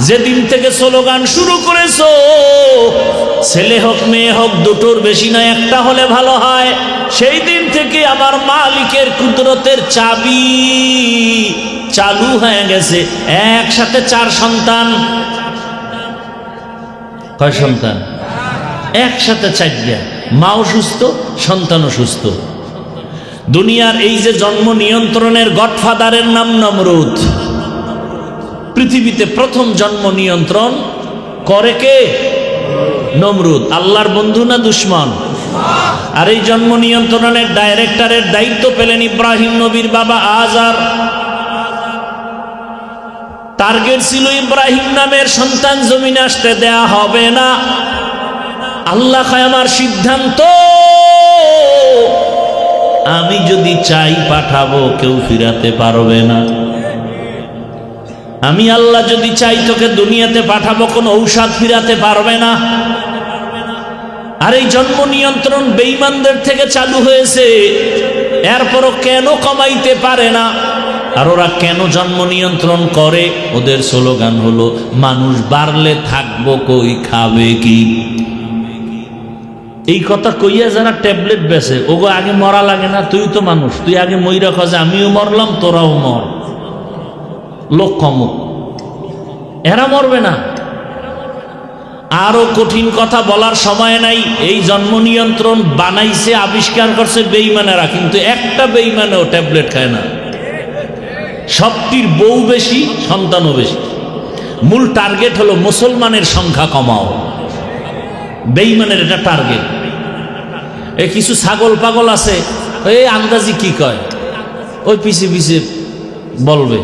যেদিন থেকে স্লোগান শুরু করেছো, ছেলে হোক মেয়ে হোক দুটোর বেশি নয়, একটা হলে ভালো হয়, সেই দিন থেকে আমার মালিকের কুদরতের চাবি চালু হয়ে গেছে। একসাথে 4 সন্তান। কয় সন্তান? একসাথে 4টা। মাও সুস্থ, সন্তানও সুস্থ। দুনিয়ার এই যে জন্ম নিয়ন্ত্রণের গডফাদারের নাম নমরুদ। পৃথিবীতে প্রথম জন্ম নিয়ন্ত্রণ করে কে? নমরুদ। আল্লাহর বন্ধু না দুশ্মন? আর এই জন্ম নিয়ন্ত্রণের ডাইরেক্টরের দায়িত্ব পেলেন ইব্রাহিম নবীর বাবা আজার। টার্গেট ছিল ইব্রাহিম নামের সন্তান জমিনে আসতে দেয়া হবে না। আল্লাহ কয়, আমার সিদ্ধান্ত, আমি যদি চাই পাঠাবো, কেউ ফিরাতে পারবে না। আমি আল্লাহ যদি চাই তোকে দুনিয়াতে পাঠাবো, কোনো ঔষধ ফিরাতে পারবে না। আর এই জন্ম নিয়ন্ত্রণ বেঈমানদের থেকে চালু হয়েছে, এরপরও কেন কমাইতে পারে না? আর ওরা কেন জন্ম নিয়ন্ত্রণ করে? ওদের স্লোগান হলো, মানুষ বাড়লে থাকবো কই, খাবে কি? এই কথা কইয়া যারা ট্যাবলেট বেছে, ওগো আগে মরা লাগে না? তুই তো মানুষ, তুই আগে মইরা খোঁজে, আমিও মরলাম, তোরাও মর, লোক কমুক। এরা মরবে না। আরো কঠিন কথা বলার সময় নাই। এই জন্ম নিয়ন্ত্রণ বানাইছে, আবিষ্কার করছে বেঈমানেরা, কিন্তু একটা বেঈমানেও ট্যাবলেট খায় না। সবটির বউ বেশি, সন্তানও বেশি। মূল টার্গেট হলো মুসলমানের সংখ্যা কমাও। বেঈমানের এটা টার্গেট। এই কিছু ছাগল পাগল আছে, এই আন্দাজি কি কয়, ওই পিছে পিছে বলবে,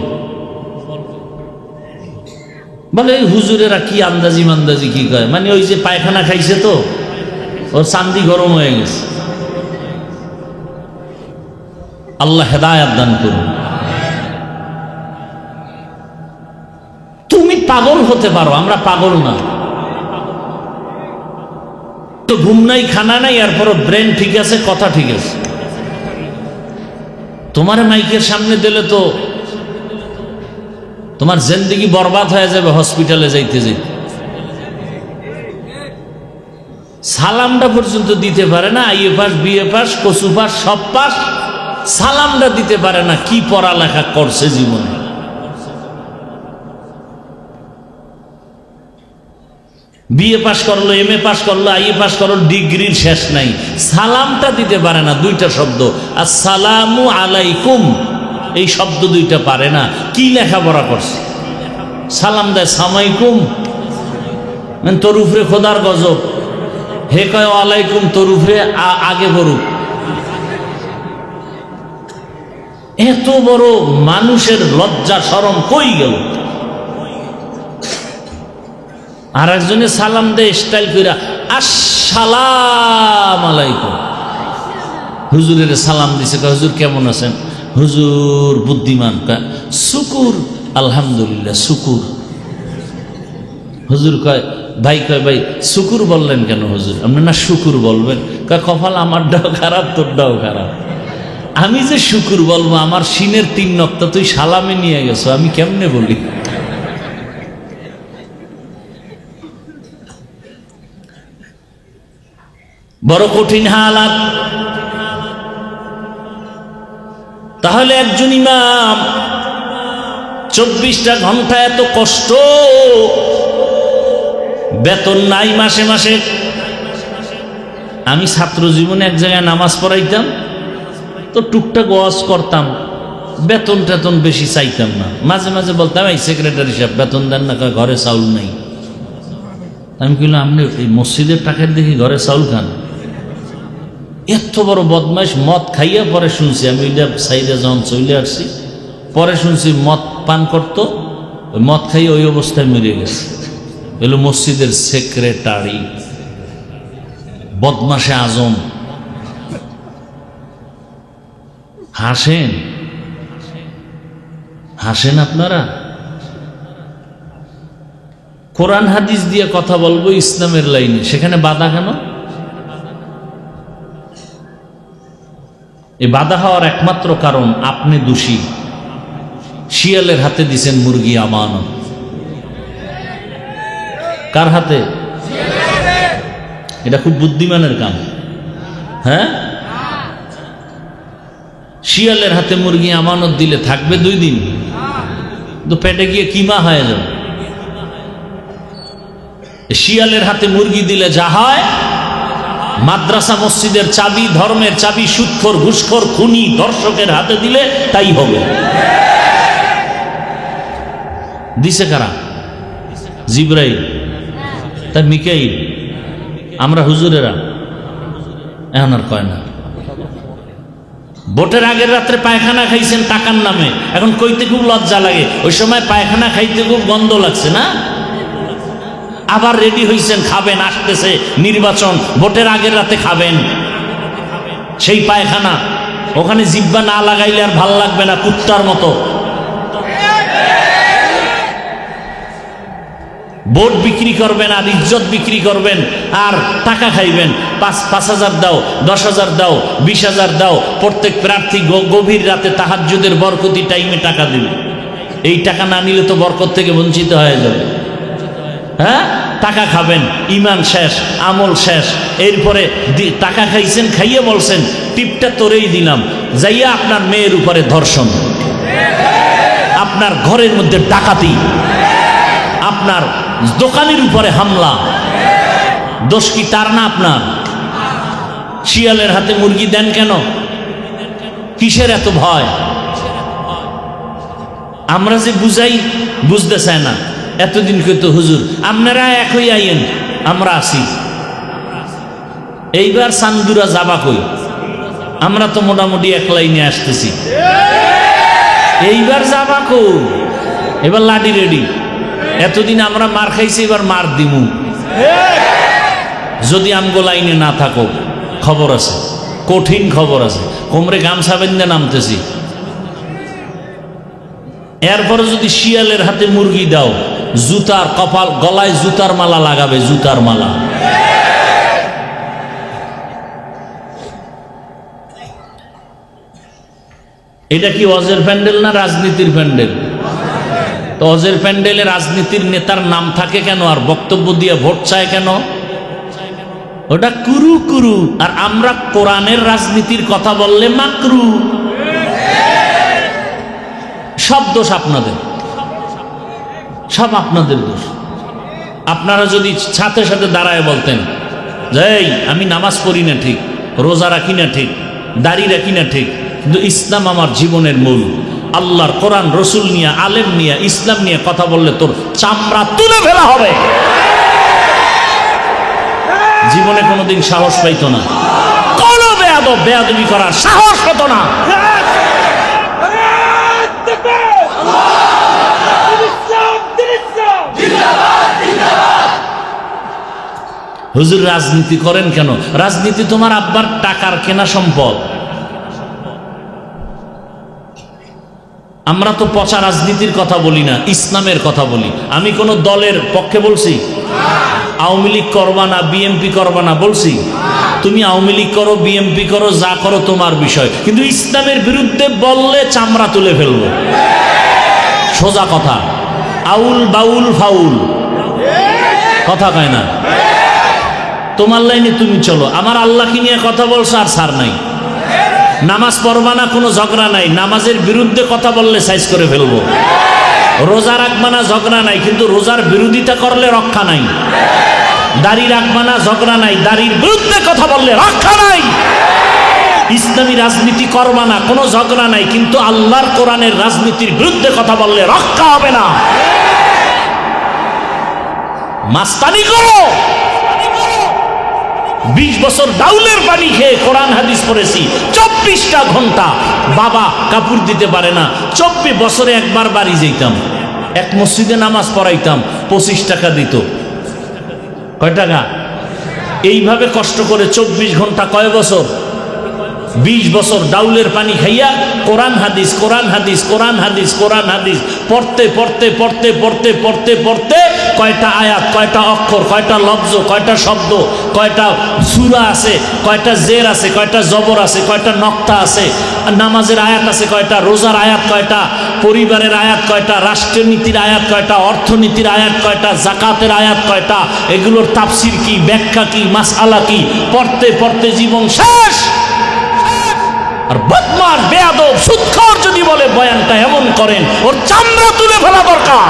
বলে এই হুজুরেরা কি আন্দাজি মান্দাজি কি কয়, মানে ওই যে পায়খানা খাইছে তো ওর চান্দি গরম হয়ে গেছে। আল্লাহ হেদায়াত দান করুন। তুমি পাগল হতে পারো, আমরা পাগল না। তো ঘুম নাই, খানা নাই, এরপরও ব্রেন ঠিক আছে, কথা ঠিক আছে। তোমার মাইকের সামনে দিলে তো তোমার জিন্দেগি বরবাদ হয়ে যাবে হসপিটালে যাইতে যাইতে। সালামটা পর্যন্ত দিতে পারে না, আইএ পাস, বিএ পাস, কচু পাস, সব পাস, সালামটা দিতে পারে না। কি পড়ালেখা করছে জীবনে? বিএ পাস করলো, এমএ পাস করলো, আইএ পাস করলো, ডিগ্রির শেষ নাই, সালামটা দিতে পারে না। দুইটা শব্দ, আসসালামু আলাইকুম, এই শব্দ দুইটা পারে না। কি লেখাপড়া করছে? সালাম দেয় সামাইকুম, তোর উপরে খোদার গজব। হে কয় আলাইকুম, তোর উপরে আগে পড়ুক। এত বড় মানুষের লজ্জা শরম কই গেল? আর একজনে সালাম দেয় স্টাইল কইরা, আসসালাম আলাইকুম। হুজুরের সালাম দিছে, হুজুর কেমন আছেন? হুজুর বুদ্ধিমান, শুকুর আলহামদুলিল্লাহ শুকুর। হুজুর কয় ভাই, কয় ভাই শুকুর বললেন কেন হুজুর? আপনি না শুকুর বলবেন। কয় কপাল আমারটাও খারাপ, তোরটাও খারাপ। আমি যে শুকুর বলবো, আমার সিনের 3 নক্তা তুই সালামে নিয়ে গেছো, আমি কেমনে বলি? বড় কঠিন হালাত। তাহলে একজন ইমাম 24টা ঘন্টা এত কষ্ট, বেতন নাই মাসে মাসে। আমি ছাত্র জীবনে এক জায়গায় নামাজ পড়াইতাম, তো টুকটাক ওয়াজ করতাম, বেতন টেতন বেশি চাইতাম না। মাঝে মাঝে বলতাম, এই সেক্রেটারি সাহেব বেতন দেন না, ঘরে চাউল নাই। আমি বললাম, আপনি এই মসজিদের টাকার দেখি ঘরে চাউল খান? এত বড় বদমাইশ। মদ খাইয়া পরে শুনছি, আমি ওইটা সাইডে যখন চলে আসছি, পরে শুনছি মদ পান করতো, ওই মদ খাইয়ে ওই অবস্থায় মরে গেছে। এলো মসজিদের সেক্রেটারি, বদমাশে আজম। হাসেন, হাসেন আপনারা। কোরআন হাদিস দিয়ে কথা বলবো ইসলামের লাইনে, সেখানে বাধা কেন? এই বাধা হওয়ার একমাত্র কারণ আপনি দোষী। শিয়ালের হাতে দিছেন মুরগি আমানত। কার হাতে? এটা খুব বুদ্ধিমানের কাম। হ্যাঁ, শিয়ালের হাতে মুরগি আমানত দিলে থাকবে 2 দিন, তো পেটে গিয়ে কিমা হয়ে যাবে। শিয়ালের হাতে মুরগি দিলে যা হয়, মাদ্রাসা মসজিদের চাবি, ধর্মের চাবি সুদখোর, ঘুষখোর, খুনি, দর্শকের হাতে দিলে তাই হবে। দিছে কারা? জিবরাইল, তা মিকাইল, আমরা হুজুরেরা। এখন আর কয় না। ভোটের আগের রাত্রে পায়খানা খাইছেন টাকার নামে, এখন কইতে খুব লজ্জা লাগে। ওই সময় পায়খানা খাইতে খুব গন্ধ লাগছে না? আবার রেডি হইছেন, খাবেন, আসতেছে নির্বাচন, ভোটের আগের রাতে খাবেন সেই পায়খানা। ওখানে জিব্বা না লাগাইলে আর ভাল লাগবে না, কুত্তার মতো। ভোট বিক্রি করবেন আর ইজ্জত বিক্রি করবেন আর টাকা খাইবেন। 5,000 দাও, 10,000 দাও, 20,000 দাও। প্রত্যেক প্রার্থী গভীর রাতে তাহাজ্জুদের বরকতি টাইমে টাকা দিবে। এই টাকা না নিলে তো বরকত থেকে বঞ্চিত হয়ে যাবে। হ্যাঁ, টাকা খাবেন, ইমান শেষ, আমল শেষ। এরপরে টাকা খাইছেন, খাইয়ে বলছেন টিপটা তোরেই দিলাম, যাইয়া আপনার মেয়ের উপরে ধর্ষণ, আপনার ঘরের মধ্যে ডাকাতি, আপনার দোকানের উপরে হামলা। দোষ কি তার না আপনার? শিয়ালের হাতে মুরগি দেন কেন? কিসের এত ভয়? আমরা যে বুঝাই, বুঝতে চায় না। এতদিন কইতো হুজুর আপনারা একই আইন, আমরা আসি। এইবার চান্দুরা যাবা কই? আমরা তো মোটামুটি এক লাইনে আসতেছি। এইবার যাবা কই? এবার লাঠি রেডি। এতদিন আমরা মার খাইছি, এবার মার দিমু। যদি আমগো লাইনে না থাকো, খবর আছে, কঠিন খবর আছে। কোমরে গামছা বেঁধে নামতেছি। এরপরে যদি শিয়ালের হাতে মুরগি দাও, জুতার কপাল, গলায় জুতার মালা লাগাবে, জুতার মালা। এটা কি ওয়াজের প্যান্ডেল না রাজনীতির প্যান্ডেল? তো ওয়াজের প্যান্ডেলে রাজনীতির নেতার নাম থাকে কেন, আর বক্তব্য দিয়ে ভোট চায় কেন? ওটা কুরু কুরু। আর আমরা কোরআনের রাজনীতির কথা বললে মাকরু। সব দোষ আপনাদের, সব আপনাদের দোষ। আপনারা যদি সাথে সাথে দাঁড়ায় বলতেন যে আমি নামাজ পড়ি না ঠিক, রোজা রাখি না ঠিক, দাড়ি রাখি না ঠিক, কিন্তু ইসলাম আমার জীবনের মূল, আল্লাহর কোরআন রসুল নিয়ে, আলেম নিয়ে, ইসলাম নিয়ে কথা বললে তোর চামড়া তুলে ফেলা হবে, জীবনে কোনোদিন সাহস পাইতো না, কোনো বেয়াদবি করার সাহস হতো না। হুজুর রাজনীতি করেন কেন? রাজনীতি তোমার আব্বার টাকার কেনা সম্পদ। আমরা তো পচা রাজনীতির কথা বলি না, ইসলামের কথা বলি। আমি কোন দলের পক্ষে বলছি? আওয়ামী লীগ করবা না, বিএনপি করবা না বলছি? তুমি আওয়ামী লীগ করো, বিএনপি করো, যা করো তোমার বিষয়, কিন্তু ইসলামের বিরুদ্ধে বললে চামড়া তুলে ফেলবো। সোজা কথা, আউল বাউল ফাউল কথা কয় না। তোমার লাইনে তুমি চলো, আমার আল্লাহকে নিয়ে কথা বলছো আর সার নাই। নামাজ পড়বা না, কোনো ঝগড়া নাই, নামাজের বিরুদ্ধে কথা বললে সাইজ করে ফেলবো। রোজা রাখবা না, ঝগড়া নাই, কিন্তু রোজার বিরোধিতা করলে রক্ষা নাই। দাড়ি রাখবা না, ঝগড়া নাই, দাড়ির বিরুদ্ধে কথা বললে রক্ষা নাই। ইসলামী রাজনীতি করবা না, কোনো ঝগড়া নাই, কিন্তু আল্লাহর কোরআনের রাজনীতির বিরুদ্ধে কথা বললে রক্ষা হবে না। মাস্তানি করো। 20 বছর ডাউলের পানি খেয়ে কোরআন হাদিস পড়েছি, 24টা ঘন্টা। বাবা কাপড় দিতে পারে না, 24 বছরে একবার বাড়ি যেতাম, এক মসজিদে নামাজ পড়াইতাম, 25 টাকা দিত। কয় টাকা? এইভাবে কষ্ট করে 24 ঘন্টা, কয় বছর? 20 বছর ডাউলের পানি খাইয়া কোরআন হাদিস, কোরআন হাদিস, কোরআন হাদিস, কোরআন হাদিস পড়তে পড়তে পড়তে পড়তে পড়তে পড়তে কয়টা আয়াত, কয়টা অক্ষর, কয়টা লফজ, কয়টা শব্দ, কয়টা সূরা আছে, কয়টা জের আছে, কয়টা জবর আছে, কয়টা নক্তা আছে, নামাজের আয়াত আছে কয়টা, রোজার আয়াত কয়টা, পরিবারের আয়াত কয়টা, রাষ্ট্রনীতির আয়াত কয়টা, অর্থনীতির আয়াত কয়টা, জাকাতের আয়াত কয়টা, এগুলোর তাফসির কি, ব্যাখ্যা কি, মাসআলা কি, পড়তে পড়তে জীবন শেষ। আর বদমাশ বেয়াদব সুদখোর যদি বলে বয়ানটা এমন করেন, ওর চামড়া তুলে ফেলা দরকার।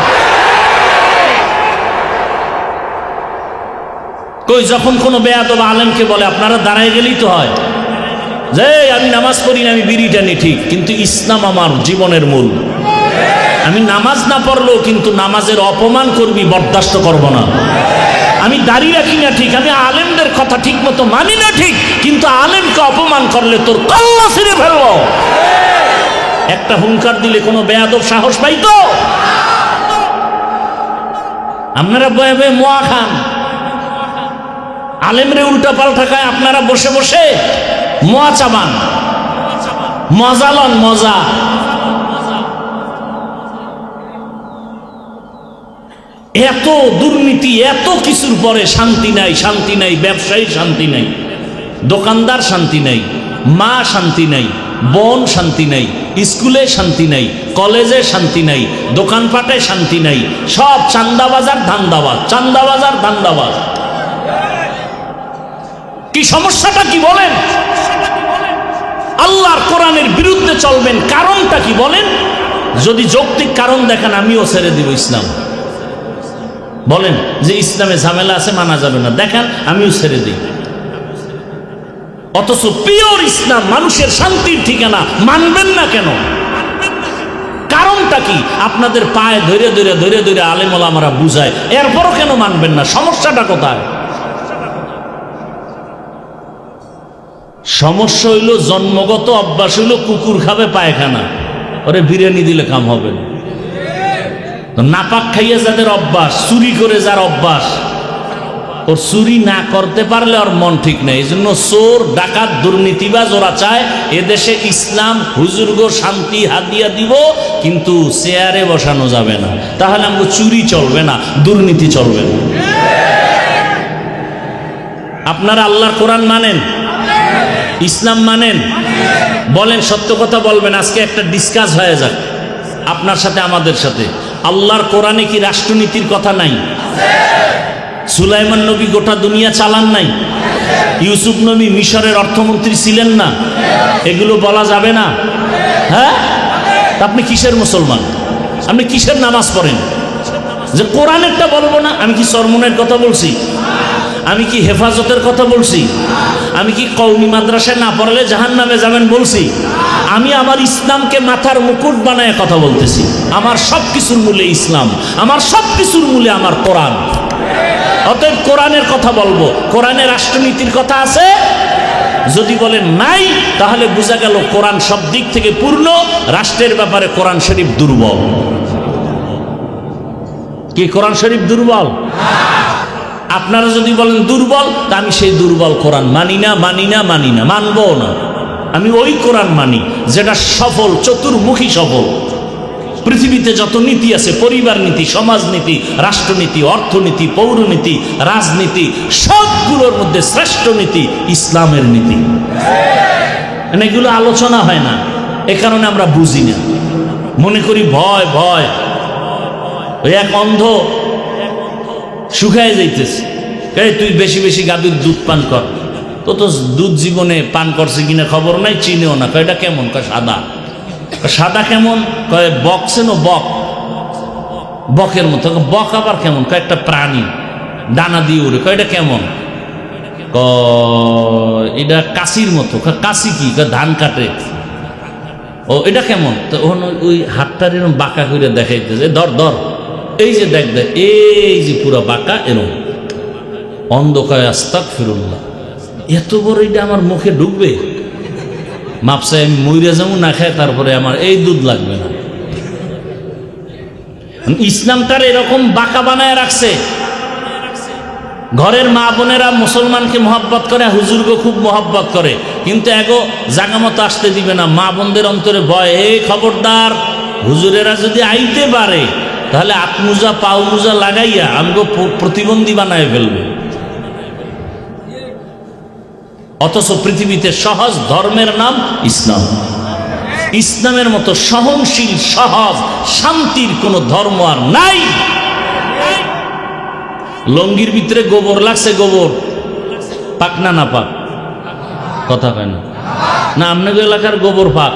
কই যখন কোনো বেয়াদব আলেমকে বলে আপনারা দাঁড়ায় গেলেই তো হয়, যে আমি নামাজ পড়ি না, আমি বিড়ি টানি ঠিক, কিন্তু ইসলাম আমার জীবনের মূল। আমি নামাজ না পড়লেও কিন্তু নামাজের অপমান করবি, বরদাস্ত করব না। আমি দাঁড়িয়ে রাখি না ঠিক, আমি আলেমদের কথা ঠিক মতো মানি না ঠিক, কিন্তু আলেমকে অপমান করলে তোর কল্লা ছিঁড়ে ফেলবো। একটা হুঙ্কার দিলে কোনো বেয়াদব সাহস পাইতো? আপনারা বয়ে বয়ে মোয়া খান, আলেমরে উল্টা পাল্টা খায়, আপনারা বসে বসে মোয়া চাবান, মজা লন, মজা। এত দুর্নীতি, এত কিছুর পরে শান্তি নাই, শান্তি নাই, ব্যবসায়ী শান্তি নাই, দোকানদার শান্তি নাই, মা শান্তি নাই, বোন শান্তি নাই, স্কুলে শান্তি নাই, কলেজে শান্তি নাই, দোকানপাটে শান্তি নাই, সব চান্দাবাজার ধান্দাবাজ, চান্দাবাজার ধান্দাবাজ। কি সমস্যাটা কি বলেন? আল্লাহর কোরআনের বিরুদ্ধে চলবেন, কারণটা কি বলেন? যদি যৌক্তিক কারণ দেখেন আমিও ছেড়ে দিব ইসলাম। বলেন যে ইসলামে ঝামেলা আছে, মানা যাবে না, দেখেন আমিও ছেড়ে দিই। অথচ পিওর ইসলাম, মানুষের শান্তির ঠিকানা, মানবেন না কেন? কারণটা কি? আপনাদের পায়ে ধরে ধরে ধরে ধরে আলেম ওলামারা বুঝায়, এরপরও কেন মানবেন না? সমস্যাটা কোথায়? সমস্যা হইল জন্মগত অভ্যাস, হইল কুকুর খাবে পায়খানা, ওরে বিরিয়ানি দিলে কাম হবে না। নাপাক খাইয়া যাদের অভ্যাস, চুরি করে যার অভ্যাস, ওর চুরি না করতে পারলে ওর মন ঠিক নাই। এই জন্য চোর, ডাকাত, দুর্নীতিবাজ ওরা চায় এদেশে ইসলাম, হুজুরগো শান্তি হাদিয়া দিব, কিন্তু চেয়ারে বসানো যাবে না, তাহলে আমাকে চুরি চলবে না, দুর্নীতি চলবে না। আপনারা আল্লাহর কোরআন মানেন? ইসলাম মানেন? বলেন, সত্য কথা বলবেন। আজকে একটা ডিসকাস হয়ে যাক আপনার সাথে আমাদের সাথে। আল্লাহর কোরআনে কি রাষ্ট্রনীতির কথা নাই? সুলাইমান নবী গোটা দুনিয়া চালান নাই? ইউসুফ নবী মিশরের অর্থমন্ত্রী ছিলেন না? এগুলো বলা যাবে না? হ্যাঁ, আপনি কিসের মুসলমান? আপনি কিসের নামাজ পড়েন যে কোরআনেরটা বলবো না? আমি কি সরমনের কথা বলছি? আমি কি হেফাজতের কথা বলছি? আমি কি কওমি মাদ্রাসায় না পড়লে জাহান্নামে যাবেন বলছি? আমি আমার ইসলামকে মাথার মুকুট বানায় কথা বলতেছি। আমার সব কিছুর মূলে ইসলাম, আমার সব কিছুর মূলে আমার কোরআন। অতএব কোরআনের কথা বলবো। কোরআনে রাষ্ট্রনীতির কথা আছে? যদি বলেন নাই, তাহলে বোঝা গেল কোরআন সব দিক থেকে পূর্ণ, রাষ্ট্রের ব্যাপারে কোরআন শরীফ দুর্বল। কি কোরআন শরীফ দুর্বল? আপনারা যদি বলেন দুর্বল, তা আমি সেই দুর্বল কোরআন মানি না, মানি না, মানি না, মানবো না। আমি ওই কোরআন মানি যেটা সফল, চতুর্মুখী সফল। পৃথিবীতে যত নীতি আছে, পরিবার নীতি, সমাজনীতি, রাষ্ট্রনীতি, অর্থনীতি, পৌরনীতি, রাজনীতি, সবগুলোর মধ্যে শ্রেষ্ঠ নীতি ইসলামের নীতি। এগুলো আলোচনা হয় না, এ কারণে আমরা বুঝি না, মনে করি ভয় ভয়। ওই এক অন্ধ শুকায় যাইতেছে, তুই বেশি বেশি গাভীর দুধ পান কর। তো তো দুধ জীবনে পান করছে কিনা খবর নাই, চিনেও না। এটা কেমন? সাদা। সাদা কেমন? কয় বক চেনো? বক, বকের মতো। বক আবার কেমন? একটা প্রাণী, ডানা দিয়ে উড়ে। এটা কেমন? এটা কাশির মতো। কাশি কি? ধান কাটে। ও, এটা কেমন? তো ওই হাতটার এরকম বাঁকা করে দেখাইতেছে, ধর ধর, এই যে দেখ দেখ, এই যে পুরো বাঁকা এরকম। অন্ধকায় আস্তাগফিরুল্লাহ, এত বড় এটা আমার মুখে ঢুকবে? মাপসায় আমি মইরা যাবো না খায়, তারপরে আমার এই দুধ লাগবে না। ইসলামটার এরকম বাঁকা বানায় রাখছে। ঘরের মা বোনেরা মুসলমানকে মহব্বত করে, হুজুরকে খুব মহব্বত করে, কিন্তু এগো জাগা মতো আসতে দিবে না। মা বোনদের অন্তরে ভয়, এই খবরদার, হুজুরেরা যদি আইতে পারে তাহলে আত্মুজা পাও মুজা লাগাইয়া আমাকে প্রতিবন্ধী বানায় ফেলবে। অথচ পৃথিবীতে সহজ ধর্মের নাম ইসলাম। ইসলামের মতো সহনশীল, সহজ, শান্তির কোন ধর্ম আর নাই। লঙ্গির ভিতরে গোবর লাগছে, গোবর পাক না না পাক? কথা কয় না। না, আপনাদের এলাকার গোবর পাক?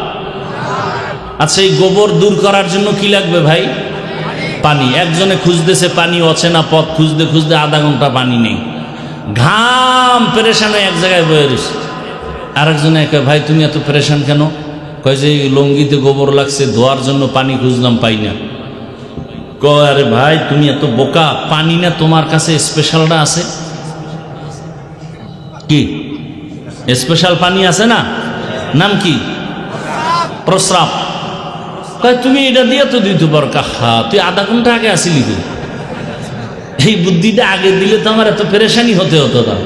আচ্ছা, এই গোবর দূর করার জন্য কি লাগবে ভাই? পানি। একজনে খুঁজতেছে পানি, অচেনা পথ খুঁজতে খুঁজতে আধা ঘন্টা পানি নেই, ঘাম পেরেশান হয়ে এক জায়গায় বয়ে রয়েছে। আরেকজনে কয়, ভাই তুমি এত পেরেশান কেন? কয় যে লঙ্গিতে গোবর লাগছে, ধোয়ার জন্য পানি খুঁজলাম, পাই না। কয়, আরে ভাই তুমি এত বোকা, পানি না তোমার কাছে স্পেশালটা আছে? কি স্পেশাল পানি আছে না? নাম কি? প্রস্রাব। কয় তুমি এটা দিয়ে তো দিতে পারো। কাহা, তুই আধা ঘন্টা আগে আসিলি, তুই এই বুদ্ধিটা আগে দিলে তো আমার এত পেরেশানি হতে হতো না।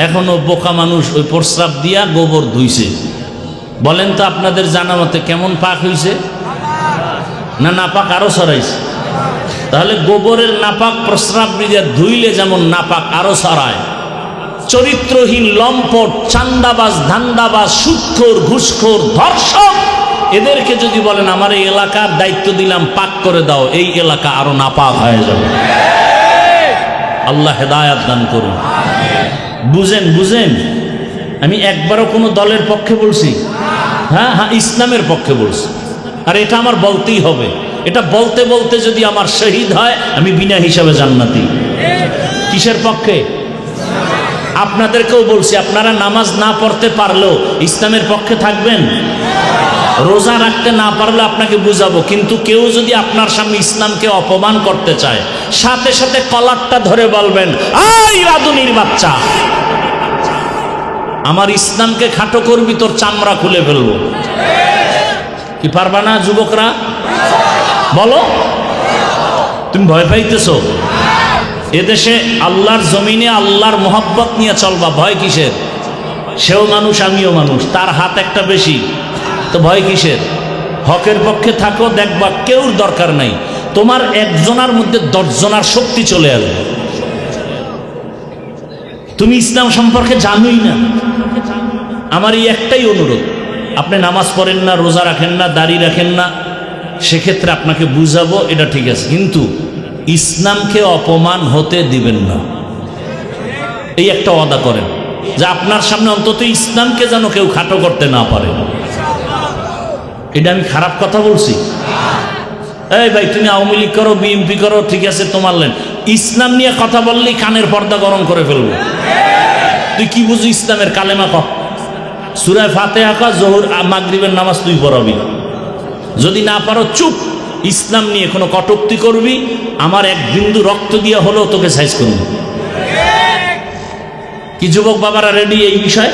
এখনো বোকা মানুষ ওই প্রস্রাব দিয়া গোবর ধুইছে। বলেন তো আপনাদের জানা মতে কেমন পাক হইছে? না নাপাক আরো ছড়াইছে? তাহলে গোবরের নাপাক প্রস্রাব দিয়া ধুইলে যেমন নাপাক আরো ছড়ায়। চরিত্রহীন, লম্পট, চান্দাবাজ, ধান্দাবাজ, সুদখোর, ঘুষখোর, ধর্ষক, এদেরকে যদি বলেন আমার এই এলাকার দায়িত্ব দিলাম, পাক করে দাও, এই এলাকা আরো নাপাক হয়ে যাবে। আল্লাহ হেদায়াত দান করুন। বুঝেন বুঝেন, আমি একবারও কোনো দলের পক্ষে বলছি? হ্যাঁ হ্যাঁ, ইসলামের পক্ষে বলছি। আর এটা আমার বলতেই হবে। এটা বলতে বলতে যদি আমার শহীদ হয়, আমি বিনা হিসাবে জান্নাতি। কিসের পক্ষে? আপনাদেরকেও বলছি, আপনারা নামাজ না পড়তে পারলেও ইসলামের পক্ষে থাকবেন। রোজা রাখতে না পারলে আপনাকে বুঝাবো, কিন্তু কেউ যদি আপনার সামনে ইসলামকে অপমান করতে চায়, সাথে সাথে কলারটা ধরে বলবেন, আই রাধুনির বাচ্চা, আমার ইসলামকে খাটো করবি, তোর চামড়া খুলে ফেলবো। কি পারবা না যুবকরা? বলো, তুমি ভয় পাইতেছো? এদেশে আল্লাহর জমিনে আল্লাহর মোহাব্বত নিয়ে চলবা, ভয় কিসের? সেও মানুষ, আমিও মানুষ, তার হাত একটা বেশি, তো ভয় কিসের? হকের পক্ষে থাকো, দেখবা কেউর দরকার নাই, তোমার একজনের মধ্যে 10 জনের শক্তি চলে আসবে। তুমি ইসলাম সম্পর্কে জানোই না, আমার এই একটাই অনুরোধ, আপনি নামাজ পড়েন না, রোজা রাখেন না, দাড়ি রাখেন না, সেক্ষেত্রে আপনাকে বুঝাবো, এটা ঠিক আছে, কিন্তু ইসলামকে অপমান হতে দিবেন না। এই একটা ওয়াদা করেন যে আপনার সামনে অন্তত ইসলামকে যেন কেউ খাটো করতে না পারে। এটা আমি খারাপ কথা বলছি? এই ভাই, তুমি আওয়ামী লীগ করো, বিএনপি করো, ঠিক আছে, তোমার লেন, ইসলাম নিয়ে কথা বললেই কানের পর্দা গরম করে ফেলবো। তুই কি বুঝি ইসলামের? কালেমা ক, সূরা ফাতিহা ক, জোহর মাগরিবের নামাজ তুই পড়াবি, যদি না পারো চুপ। ইসলাম নিয়ে কোনো কটূক্তি করবি, আমার এক বিন্দু রক্ত দিয়ে হলেও তোকে সাইজ করবি। কি যুবক বাবারা রেডি এই বিষয়ে?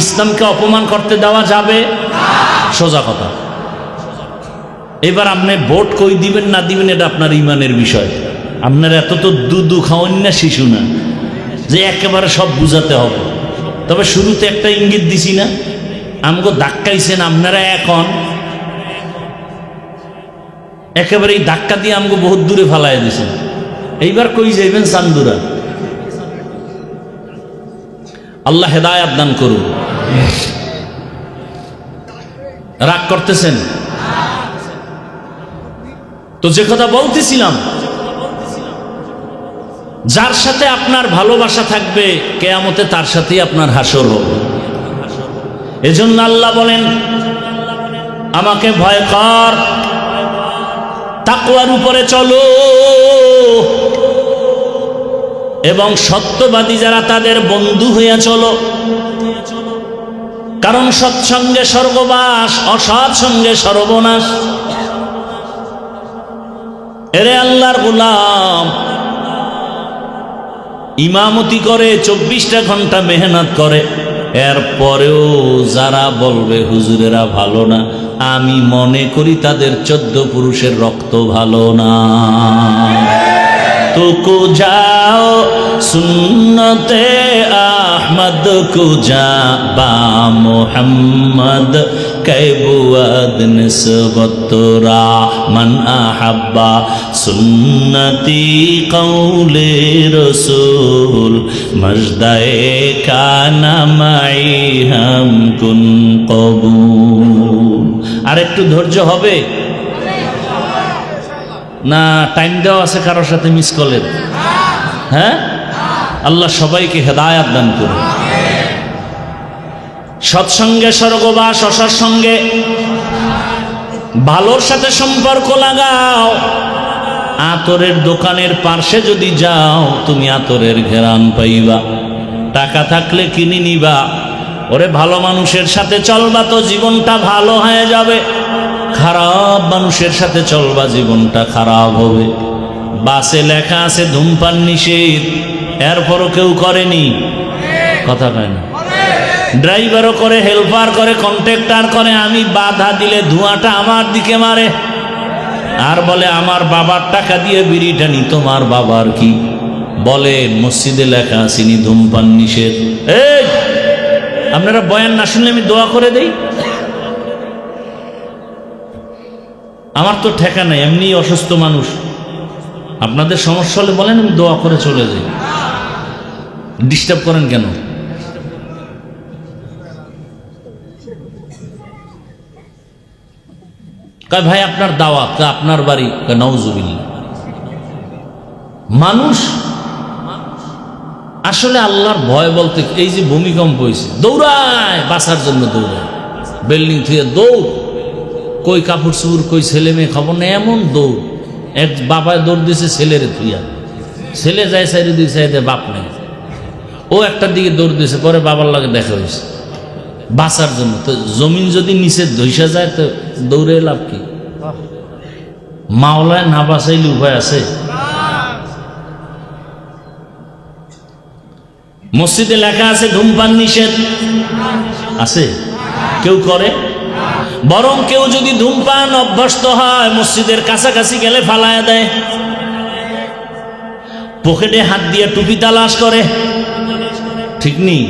ইসলামকে অপমান করতে দেওয়া যাবে? সোজা কথা। এবার আপনি ভোট কই দিবেন না দিবেন এটা আপনার ইমানের বিষয়। আপনার এত তো দুধু খাওয়ান না, শিশু না যে একেবারে সব বুঝাতে হবে। তবে শুরুতে একটা ইঙ্গিত দিছি না, আমাকে ধাক্কাইছেন আপনারা, এখন একেবারে এই ধাক্কা দিয়ে আমাকে বহুত দূরে ফালাই দিয়েছেন। এইবার কই যাইবেন? চান্দুরা। আল্লাহ হেদায়াত দান করুন। রাগ করতেছেন তো? যে কথা বলতেছিলাম, যার সাথে আপনার ভালোবাসা থাকবে কিয়ামতে তার সাথেই আপনার হাসর হবে। এজন্য আল্লাহ বলেন, আমাকে ভয় কর, তাকওয়ার উপরে চলো, এবং সত্যবাদী যারা তাদের বন্ধু হইয়া চলো। কারণ সৎসঙ্গে স্বর্গবাস, অসৎ সঙ্গে সর্বনাশ। এরে আল্লাহর গোলাম, ইমামতি করে 24টা ঘন্টা মেহনত করে, এরপরেও যারা বলবে হুজুরেরা ভালো না, আমি মনে করি তাদের 14 পুরুষের রক্ত ভালো না। তো কো যাও সুন্নতে আহমদ কো যা বা মোহাম্মদ कैबुअद निस्बत मन अहब्बा सुन्नती कौले रसूल मजदाए काना माई हम कुन कबूल। আর একটু ধৈর্য হবে না? টাইম দেওয়া আছে কারোর সাথে মিস কলের? হ্যাঁ, আল্লাহ সবাইকে হেদায়াত দান করুন। সৎসঙ্গে স্বর্গবাস, অসৎসঙ্গে ভালোর সাথে সম্পর্ক লাগাও। আতরের দোকানের পার্শ্বে যদি যাও, তুমি আতরের ঘেরান পাইবা। টাকা থাকলে কিনে নিবা। ওরে ভালো মানুষের সাথে চলবা তো জীবনটা ভালো হয়ে যাবে, খারাপ মানুষের সাথে চলবা জীবনটা খারাপ হবে। বাসে লেখা আছে ধূমপান নিষেধ, এরপরও কেউ করেনি, কথা কয় না। ড্রাইভারও করে, হেল্পার করে, কন্ট্রাক্টর করে। আমি বাধা দিলে ধোঁয়াটা আমার দিকে মারে আর বলে আমার বাবার টাকা দিয়ে বিড়ি টানি। তোমার বাবার কি? বলে মসজিদে লেখা আসেনি ধূমপান নিষেধ। এই আপনারা বয়ান না শুনলে আমি দোয়া করে দেই? আমার তো ঠেকা নাই, এমনি অসুস্থ মানুষ। আপনাদের সমস্যা হলে বলেন, আমি দোয়া করে চলে যাই। ডিস্টার্ব করেন কেন? কয় ভাই আপনার দাওয়াত, আপনার বাড়ি, নাউজুবিল্লাহ। মানুষ আসলে আল্লাহর ভয় বলতে, এই যে ভূমিকম্প হয়েছে, দৌড়ায় বাঁচার জন্য, দৌড়ায় বিল্ডিং থেকে দৌড়, কই কাপড় চুপুর, কই ছেলে মেয়ে খবর নেই, এমন দৌড়। এক বাবায় দৌড় দিয়েছে ছেলেরে থুইয়া, ছেলে যায় সাইডে দিকে সাইডে, বাপ নেই। ও একটার দিকে দৌড় দিয়েছে, পরে বাবার লাগে দেখা হয়েছে বাঁচার জন্য। তো জমিন যদি নিচে ধইসা যায় তো দৌড়ে লাভ কি? মাওলায় না বাঁচাইলে উপায় আছে? মসজিদে লেখা আছে ধূমপান নিষেধ, আছে? কেউ করে? বরং কেউ যদি ধূমপান অভ্যস্ত হয়, মসজিদের কাছাকাছি গেলে ফালায়া দেয়, পকেটে হাত দিয়ে টুপি তালাশ করে, ঠিক নেই?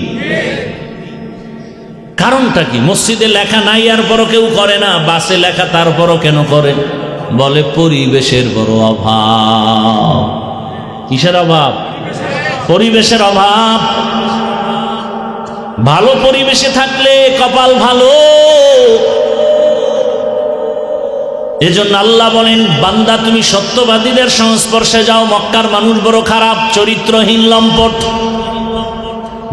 কারণটা কি? মসজিদে লেখা নাই আর পরও কেউ করে না, বাসে লেখা তারপরও কেন করে? বলে পরিবেশের বড় অভাব। কিসের অভাব? পরিবেশের অভাব। ভালো পরিবেশে থাকলে কপাল ভালো। এজন্য আল্লাহ বলেন, বান্দা তুমি সত্যবাদীদের সংস্পর্শে যাও। মক্কার মানুষ বড় খারাপ, চরিত্রহীন, লম্পট।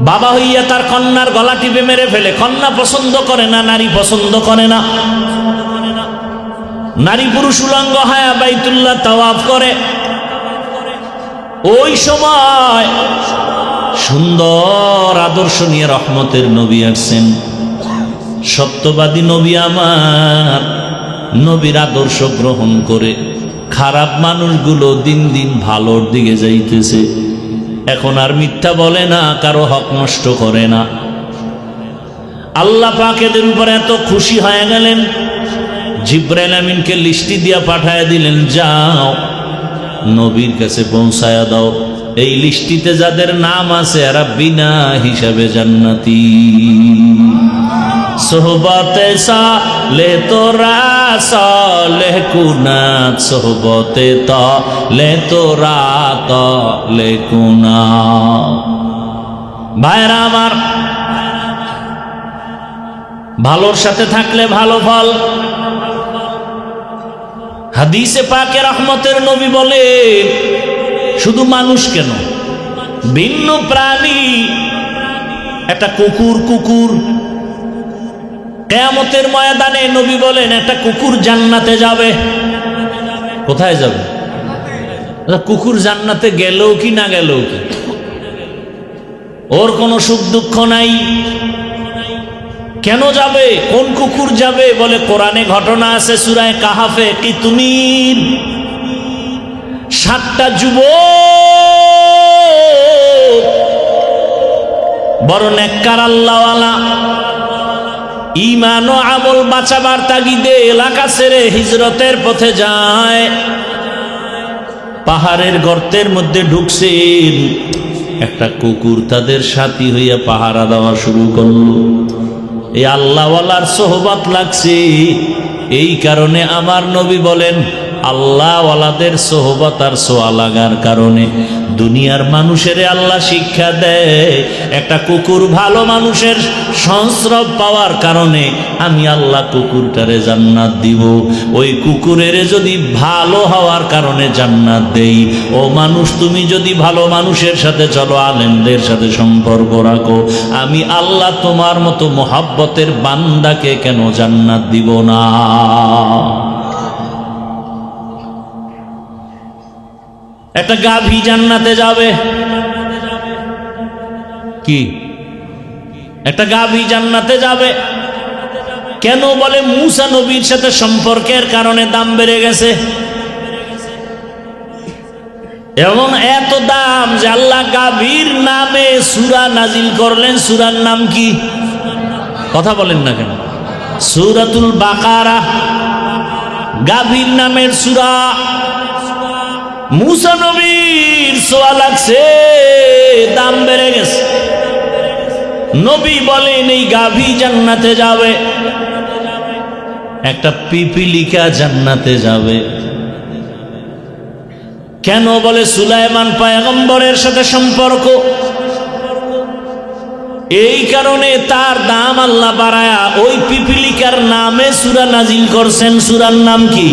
বাবা হইয়া তার কন্যার গলা টিপে মেরে ফেলে। কন্যা পছন্দ করে না, নারী পছন্দ করে না। নারী পুরুষ উলঙ্গ হয় বাইতুল্লাহ তাওয়াফ করে। ওই সময় সুন্দর আদর্শ নিয়ে রহমতের নবী আসছেন, সত্যবাদী নবী আমার। নবীর আদর্শ গ্রহণ করে খারাপ মানুষগুলো দিন দিন ভালোর দিকে যাইতেছে। এখন আর মিথ্যা বলে না, কারো হক নষ্ট করে না। আল্লাহ পাক এদের উপর এত খুশি হয়ে গেলেন, জিবরাইল আমিনকে লিস্টি দিয়া পাঠায় দিলেন, যাও নবীর কাছে পৌঁছায়া দাও। এই লিস্টিতে যাদের নাম আছে এরা বিনা হিসাবে জান্নাতি। সোহবতে সালে তোরা সালেহ কুনাত, সোহবতে তালে তোরা তালে কুনাত। ভাইরা আমার, ভালোর সাথে থাকলে ভালো ফল। হাদিসে পাকে রহমতের নবী বলেন, শুধু মানুষ কেন, ভিন্ন প্রাণী, একটা কুকুর কিয়ামতের ময়দানে নবী বলেন একটা কুকুর জান্নাতে যাবে। কোথায় যাবে? কুকুর জান্নাতে গেলেও কি না গেলেও কি, ওর কোনো সুখ দুঃখ নাই। কেন যাবে? কোন কুকুর যাবে? বলে কোরআনে ঘটনা আছে সূরা কাহাফে, কিতমির 7টা যুবক বড় নেককার আল্লাহওয়ালা, ঈমান ও আমল বাঁচাবার তাগিদে এলাকা ছেড়ে হিজরতের পথে যায়। পাহাড়ের গর্তের মধ্যে ঢুকছেন, একটা কুকুর তাদের সাথী হইয়া পাহারা দেওয়া শুরু করলো। এই আল্লাহওয়ালার সোহবত লাগছে, এই কারণে আমার নবী বলেন, আল্লাহওয়ালাদের সোহবত আর সোয়া লাগার কারণে দুনিয়ার মানুষের আল্লাহ শিক্ষা দেয়, একটা কুকুর ভালো মানুষের সংস্রব পাওয়ার কারণে আমি আল্লাহ কুকুরটারে জান্নাত দিব। ওই কুকুরের যদি ভালো হওয়ার কারণে জান্নাত দেই, ও মানুষ তুমি যদি ভালো মানুষের সাথে চলো, আলেমদের সাথে সম্পর্ক রাখো, আমি আল্লাহ তোমার মতো মোহাব্বতের বান্দাকে কেন জান্নাত দিব না? একটা গাভী জান্নাতে যাবে। কি? একটা গাভী জান্নাতে যাবে কেন? বলে মুসা নবীর সাথে সম্পর্কের কারণে দাম বেড়ে গেছে। এমন এত দাম যে আল্লাহ গাভীর নামে সূরা নাজিল করলেন। সূরার নাম কি? কথা বলেন না কেন? সূরাতুল বাকারা, গাভীর নামের সূরা। মুসা নবীর সোয়া লাগছে, দাম বেড়ে গেছে। নবী বলেন এই গাভী জান্নাতে যাবে, একটা পিপিলিকা জান্নাতে যাবে। কেন? বলে সুলাইমান পয়গম্বরের সাথে সম্পর্ক, এই কারণে তার দাম আল্লাহ বাড়ায়া ওই পিপিলিকার নামে সূরা নাজিল করছেন। সূরার নাম কি?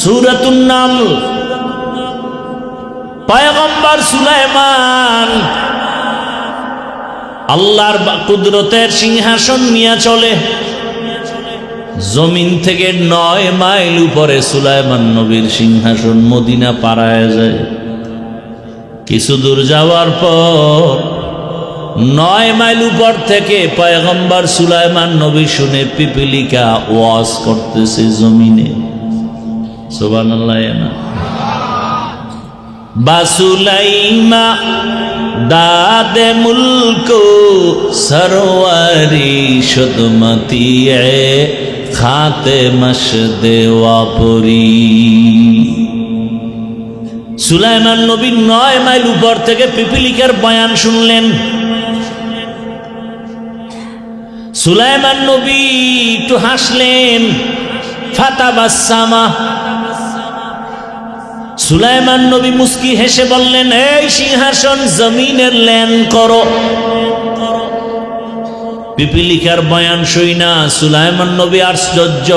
সূরাতুন নামল। পয়গম্বর সুলাইমান আল্লাহর কুদরতের সিংহাসন নিয়ে চলে। জমিন থেকে 9 মাইল উপরে সুলাইমান নবীর সিংহাসন, মদিনা পাড়ায় যায়। কিছু দূর যাওয়ার পর 9 মাইল উপর থেকে পয়গম্বর সুলাইমান নবী শুনে পিপিলিকা ওয়াজ করতেছে জমিনে। সুবহানাল্লাহ। বাসুলাইমা দাদে মুলকো সরওয়ারি শুদমতি খাতে মশদে ওয়াপুরি। সুলাইমান নবী 9 মাইল উপর থেকে পিপিলিকার বয়ান শুনলেন। সুলাইমান নবী একটু হাসলেন, ফাতাবাসসামা। সুলাইমান নবী মুস্কি হেসে বললেন, এই সিংহাসন জমিনের লেন করো। পিপিলিকার বয়ান শুইনা সুলাইমান নবী আশ্চর্য।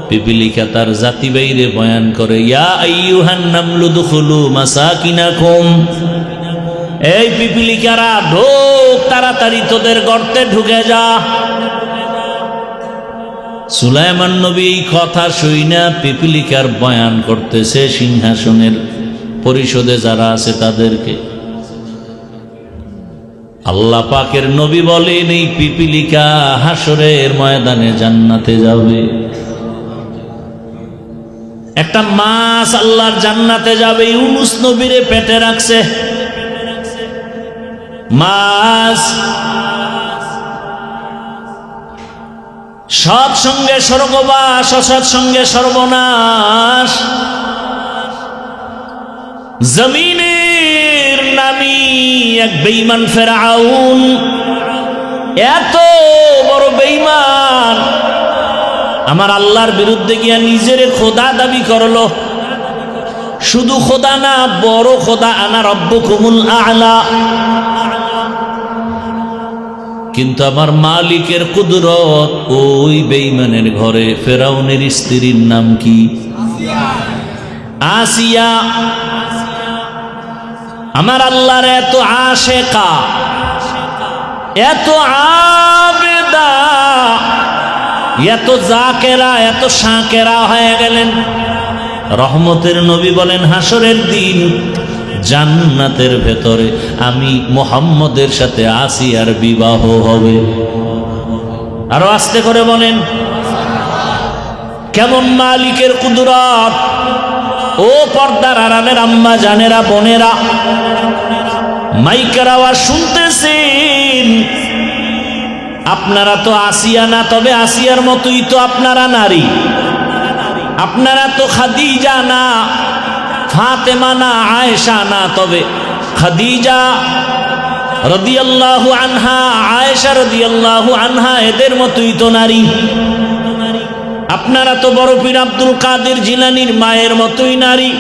পিপিলিকা তার জাতি বাইরে বয়ান করে, ইয়া আইয়ুহান নামলু দুখুলু মাসাকিনাকুম, এই পিপিলিকারা ঢোক, তাড়াতাড়ি তোদের গর্তে ঢুকে যা। সুলাইমান নবী এই কথা শুইনা পিপিলিকার বয়ান করতেছে সিংহাসনের পরিষদে যারা আছে তাদেরকে। আল্লাহ পাকের নবী বলেন, এই পিপিলিকা হাসরের ময়দানে জান্নাতে যাবে। একটা মাছ আল্লাহর জান্নাতে যাবে, ইউনুস নবীরে পেটে রাখছে মাছ। সৎসঙ্গে স্বর্গবাস, অসৎসঙ্গে সর্বনাশ। জমিনের নামি এক বেঈমান ফেরাউন, এত বড় বেঈমান, আমার আল্লাহর বিরুদ্ধে গিয়া নিজের খোদা দাবি করলো। শুধু খোদা না, বড় খোদা, আনা রব্বুকুমুল আ'লা। কিন্তু আমার মালিকের কুদরত, ওই বেঈমানের ঘরে ফেরাউনের স্ত্রীর নাম কি? আসিয়া। আমার আল্লাহর এত আশেকা, এত আবেদা, এত জাকেরা, এত শাকেরা হয়ে গেলেন। রহমতের নবী বলেন, হাসরের দিন জান্নাতের ভেতরে আমি মুহাম্মদের সাথে আসিয়ার বিবাহ হবে। আরো আস্তে করে বলেন, কেমন মালিকের কুদরত! ও পর্দার আড়ালের আম্মা জানেরা, বোনেরা, মাইকের আওয়াজ শুনতেছেন। আপনারা তো আসিয়া না, তবে আসিয়ার মতোই তো আপনারা নারী। আপনারা তো খাদিজা না, ফাতেমা না, আয়েশা না, তবে খাদিজা রাদিয়াল্লাহু আনহা, আয়েশা রাদিয়াল্লাহু আনহা, এদের মতোই তো নারী। আপনারা তো বড় পীর আব্দুল কাদের জিলানীর মায়ের মতোই নারী।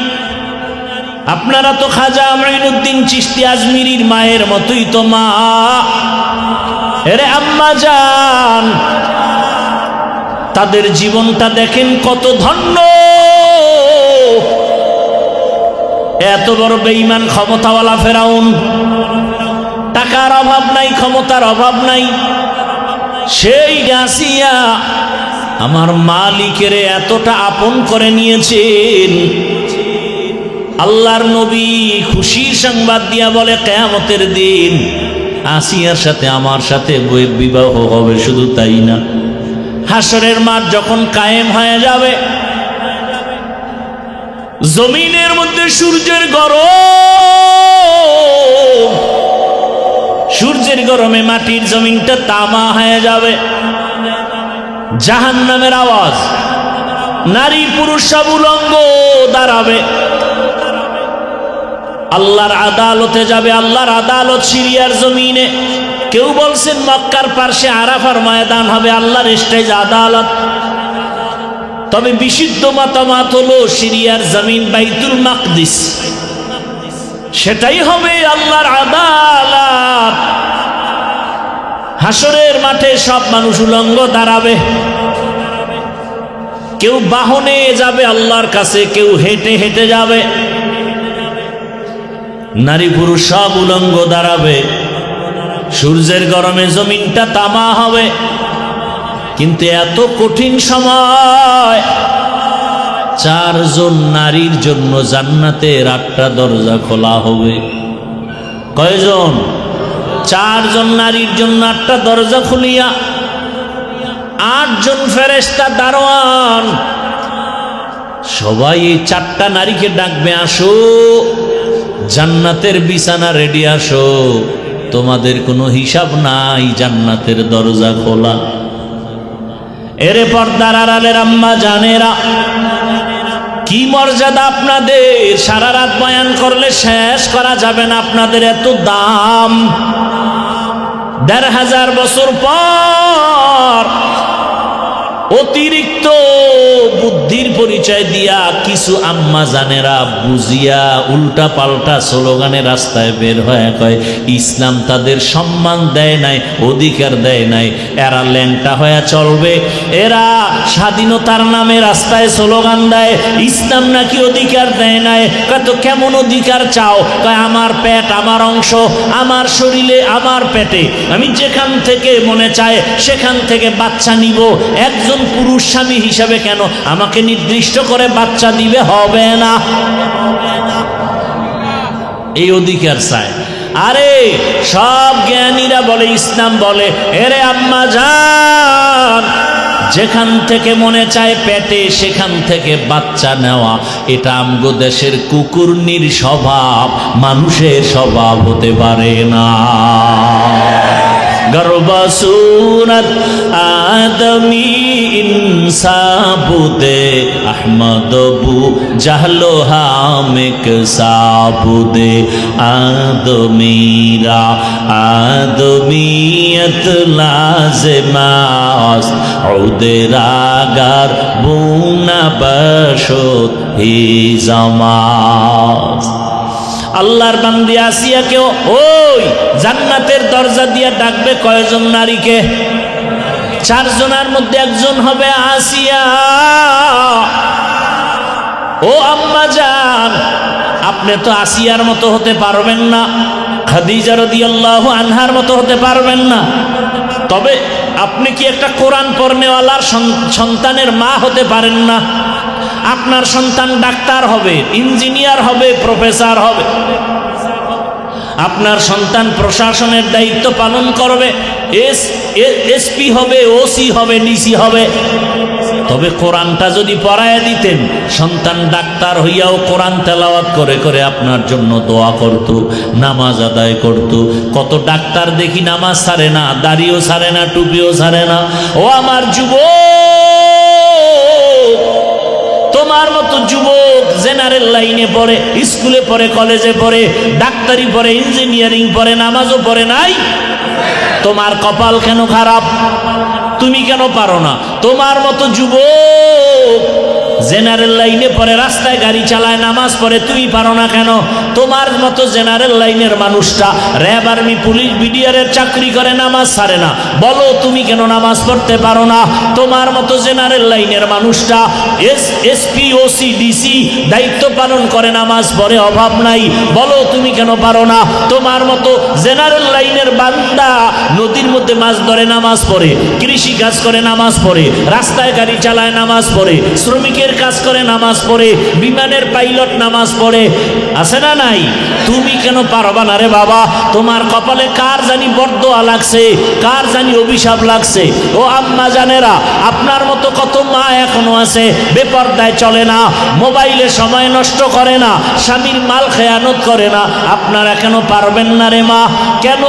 আপনারা তো খাজা মাইনুদ্দিন চিশতি আজমিরির মায়ের মতোই তো মা। এরে আম্মা জান, তাদের জীবনটা দেখেন কত ধন্য। এত বড় বেঈমান ক্ষমতাওয়ালা ফেরাউন, টাকার অভাব নাই, ক্ষমতার অভাব নাই, সেই আসিয়া আমার মালিকের এতটা আপন করে নিয়েছেন। আল্লাহর নবী খুশির সংবাদ দিয়া বলে, কিয়ামতের দিন আসিয়ার সাথে আমার সাথে বইয়ের বিবাহ হবে। শুধু তাই না, হাসরের মাঠ যখন কায়েম হয়ে যাবে, জমিনের মধ্যে সূর্যের গরম, সূর্যের গরমে মাটির জমিনটা তামা হয়ে যাবে। জাহান্নামের আওয়াজ, নারী পুরুষ সব উলঙ্গ দাঁড়াবে। আল্লাহর আদালতে যাবে। আল্লাহর আদালত সিরিয়ার জমিনে। কেউ বলছেন মক্কার পার্শ্বে আরাফার ময়দান হবে আল্লাহর স্টেজ আদালত। তবে বিশুদ্ধ মতামত হলো সিরিয়ার জমিন বাইতুল মাকদিস, সেটাই হবে আল্লাহর আদালত। হাসরের মাঠে সব মানুষ উলঙ্গ দাঁড়াবে। কেউ বাহনে যাবে আল্লাহর কাছে, কেউ হেঁটে হেঁটে যাবে। নারী পুরুষ সব উলঙ্গ দাঁড়াবে। সূর্যের গরমে জমিনটা তামা হবে। কিন্তু এত কঠিন সময়, 4 জন নারীর জন্য জান্নাতের 8টা দরজা খোলা হবে। কয়জন? 4 জন নারীর জন্য 8টা দরজা খুলিয়া 8 জন ফেরেশতা দারোয়ান সবাই এই 4টা নারীকে ডাকবে, আসো জান্নাতের বিছানা রেডি, আসো, তোমাদের কোনো হিসাব নাই, জান্নাতের দরজা খোলা। এরে পর্দার আড়ালের আম্মা জানেরা, কি মর্যাদা আপনাদের! সারা রাত বয়ান করলে শেষ করা যাবে না। আপনাদের এত দাম। 1500 বছর পর অতিরিক্ত বুদ্ধির পরিচয় দিয়া কিছু আম্মা জানেরা বুঝিয়া উল্টা পাল্টা স্লোগানে রাস্তায় বের হয়ে কয় ইসলাম তাদের সম্মান দেয় নাই, অধিকার দেয় নাই, এরা ল্যাংটা হয়ে চলবে, এরা স্বাধীনতার নামে রাস্তায় স্লোগান দেয়, ইসলাম নাকি অধিকার দেয় নাই। কয় তো কেমন অধিকার চাও? কয় আমার পেট, আমার অংশ, আমার শরীরে, আমার পেটে আমি যেখান থেকে মনে চায় সেখান থেকে বাচ্চা নিব। একজন পুরুষ স্বামী হিসাবে কেন আমাকে নির্দিষ্ট করে বাচ্চা দিবে? হবে না। এই অধিকার চায়। আরে সব জ্ঞানীরা বলে, ইসলাম বলে এরে আম্মা জান, যেখান থেকে মনে চায় পেটে সেখান থেকে বাচ্চা নেওয়া, এটা আমগো দেশের কুকুরনির স্বভাব, মানুষের স্বভাব হতে পারে না। গর্বসুরত আদমি ইনসাবুদে আহমদ বু জাহলো হামিক সাবুদে আদমিরা আদমিয়ত লাজমাস উদরাগার বুনা বশত হি জামাস। আল্লাহর বান্দি আসিয়াকেও ওই জান্নাতের দরজা দিয়ে ডাকবে কয়জন নারীকে? 4 জনের মধ্যে একজন হবে আসিয়া। ও আম্মা জান, আপনি তো আসিয়ার মতো হতে পারবেন না, খাদিজা রাদিয়াল্লাহু আনহার মতো হতে পারবেন না, তবে আপনি কি একটা কোরআন পড়নেওয়ালার সন্তানের মা হতে পারেন না? আপনার সন্তান ডাক্তার হবে, ইঞ্জিনিয়ার হবে, প্রফেসর হবে, আপনার সন্তান প্রশাসনের দায়িত্ব পালন করবে, এসপি হবে, ওসি হবে, ডিসি হবে। তবে কোরআনটা যদি পড়ায় দিতেন, সন্তান ডাক্তার হইয়াও কোরআন তেলাওয়াত করে করে আপনার জন্য দোয়া করত, নামাজ আদায় করত। কত ডাক্তার দেখি নামাজ ছাড়ে না, দাড়িও ছাড়ে না, টুপিও ছাড়ে না। ও আমার যুবক, তোমার মতো যুবক জেনারেল লাইনে পড়ে, স্কুলে পড়ে, কলেজে পড়ে, ডাক্তারি পড়ে, ইঞ্জিনিয়ারিং পড়ে, নামাজও পড়ে নাই। তোমার কপাল কেন খারাপ? তুমি কেন পারো না? তোমার মতো যুবক জেনারেল লাইনে পড়ে, রাস্তায় গাড়ি চালায়, নামাজ পড়ে, তুমি পারো না কেন? তোমার মতো জেনারেল লাইনের মানুষটা র্যাব, আর্মি, পুলিশ, বিডিআরের চাকরি করে, নামাজ ছাড়ে না, বলো তুমি কেন নামাজ পড়তে পারো না? তোমার মতো জেনারেল লাইনের মানুষটা এসপি, ওসি, ডিসি দায়িত্ব পালন করে, নামাজ পড়ে, অভাব নাই, বলো তুমি কেন পারো না? তোমার মতো জেনারেল লাইনের বান্দা নদীর মধ্যে মাছ ধরে, নামাজ পড়ে, কৃষি কাজ করে, নামাজ পড়ে, রাস্তায় গাড়ি চালায়, নামাজ পড়ে, শ্রমিকের কাজ করে, নামাজ পড়ে, বিমানের পাইলট নামাজ পড়ে, আছে না নাই? তুমি কেন পারবা না রে বাবা? তোমার কপালে কার জানি বরদোয়া লাগছে, কার জানি অভিশাপ লাগছে। ও আম্মা জানেরা, আপনার মতো কত মা এখনো আছে বেপরদায় চলে না, মোবাইলে সময় নষ্ট করে না, স্বামীর মাল খেয়ানত করে না। আপনারা কেন পারবেন না রে মা? কেন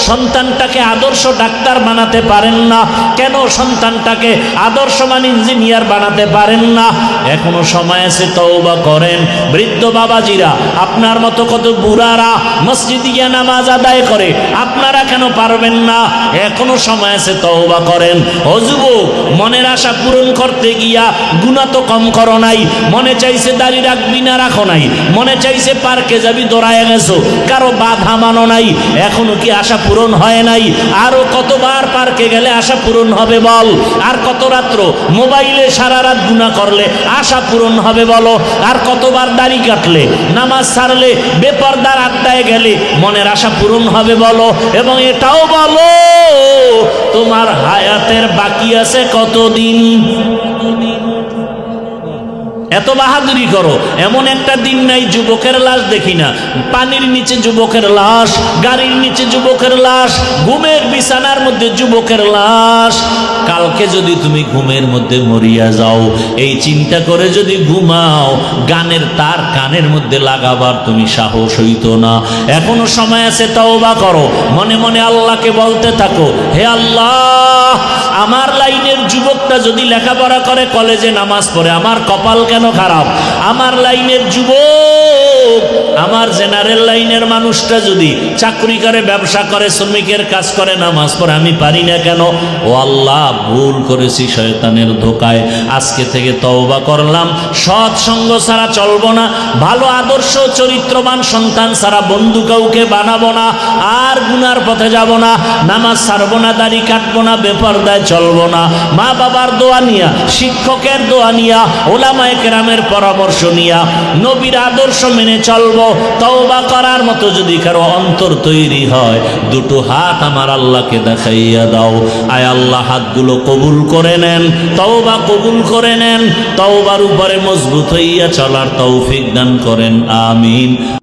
সন্তানটাকে আদর্শ ডাক্তার বানাতে পারেন না? কেন সন্তানটাকে আদর্শমান ইঞ্জিনিয়ার বানাতে পারেন না? এখনো সময় আছে, তওবা করেন। বৃদ্ধ বাবাজিরা, আপনার মতো কত বুড়ারা মসজিদে গিয়ে নামাজ আদায় করে, আপনারা কেন পারবেন না? এখনো সময় আছে, তওবা করেন। ও যুবক, মনের আশা পূরণ করতে গিয়া গুনাহ তো কম করো নাই। মনে চাইছে দাড়ি রাখবি না, রাখো নাই। মনে চাইছে পার্কে যাবি, দৌড়ায় গেছো, কারো বাধা মানো নাই। এখনো কি আশা পূরণ হয় নাই? আরো কতবার পার্কে গেলে আশা পূরণ হবে বল? আর কত রাত্র মোবাইলে সারা রাত গুনাহ করলে আশা পূরণ হবে বলো? আর কতবার দাড়ি কাটলে, নামাজ ছাড়লে, বেপরদার আড্ডায় গেলে মনের আশা পূরণ হবে বলো? এবং এটাও বলো, তোমার হায়াতের বাকি আছে কতদিন? এত বাহাদুরি করো, এমন একটা দিন নাই যুবকের লাশ দেখি না। পানির নিচে যুবকের লাশ, গাড়ির নিচে যুবকের লাশ, ঘুমের বিছানার মধ্যে যুবকের লাশ। কালকে যদি তুমি ঘুমের মধ্যে মরিয়া যাও, এই চিন্তা করে যদি ঘুমাও, গানের তার কানের মধ্যে লাগাবার তুমি সাহস হইতো না। এখনো সময় আছে, তওবা করো। মনে মনে আল্লাহকে বলতে থাকো, হে আল্লাহ, আমার লাইনের যুবকটা যদি লেখাপড়া করে, কলেজে নামাজ পড়ে, আমার কপাল কেন খারাপ? আমার লাইনের যুবক হোক, আমার জেনারেল লাইনের মানুষটা যদি চাকরি করে, ব্যবসা করে, শ্রমিকের কাজ করে, নামাজ পড়ে, আমি পারি না কেন? ও আল্লাহ, ভুল করেছি শয়তানের ধোকায়, আজকে থেকে তওবা করলাম, সৎসঙ্গ ছাড়া চলবো না, ভালো আদর্শ চরিত্রবান সন্তান ছাড়া বন্ধু কাউকে বানাবো না, আর গুনার পথে যাব না, নামাজ ছাড়বো না, দাড়ি কাটবো না, বেপরদায় চলবো না, মা বাবার দোয়া নিয়া, শিক্ষকের দোয়া নিয়া, ওলামায়ে কেরামের পরামর্শ নিয়া, নবীর আদর্শ মেনে চলবো। তওবা করার মতো যদি কারো অন্তর তৈরি হয়, দুটো হাত আমার আল্লাহকে দেখাইয়া দাও। আয় আল্লাহ, হাতগুলো কবুল করে নেন, তওবা কবুল করে নেন, তওবার উপরে মজবুত হইয়া চলার তৌফিক দান করেন, আমিন।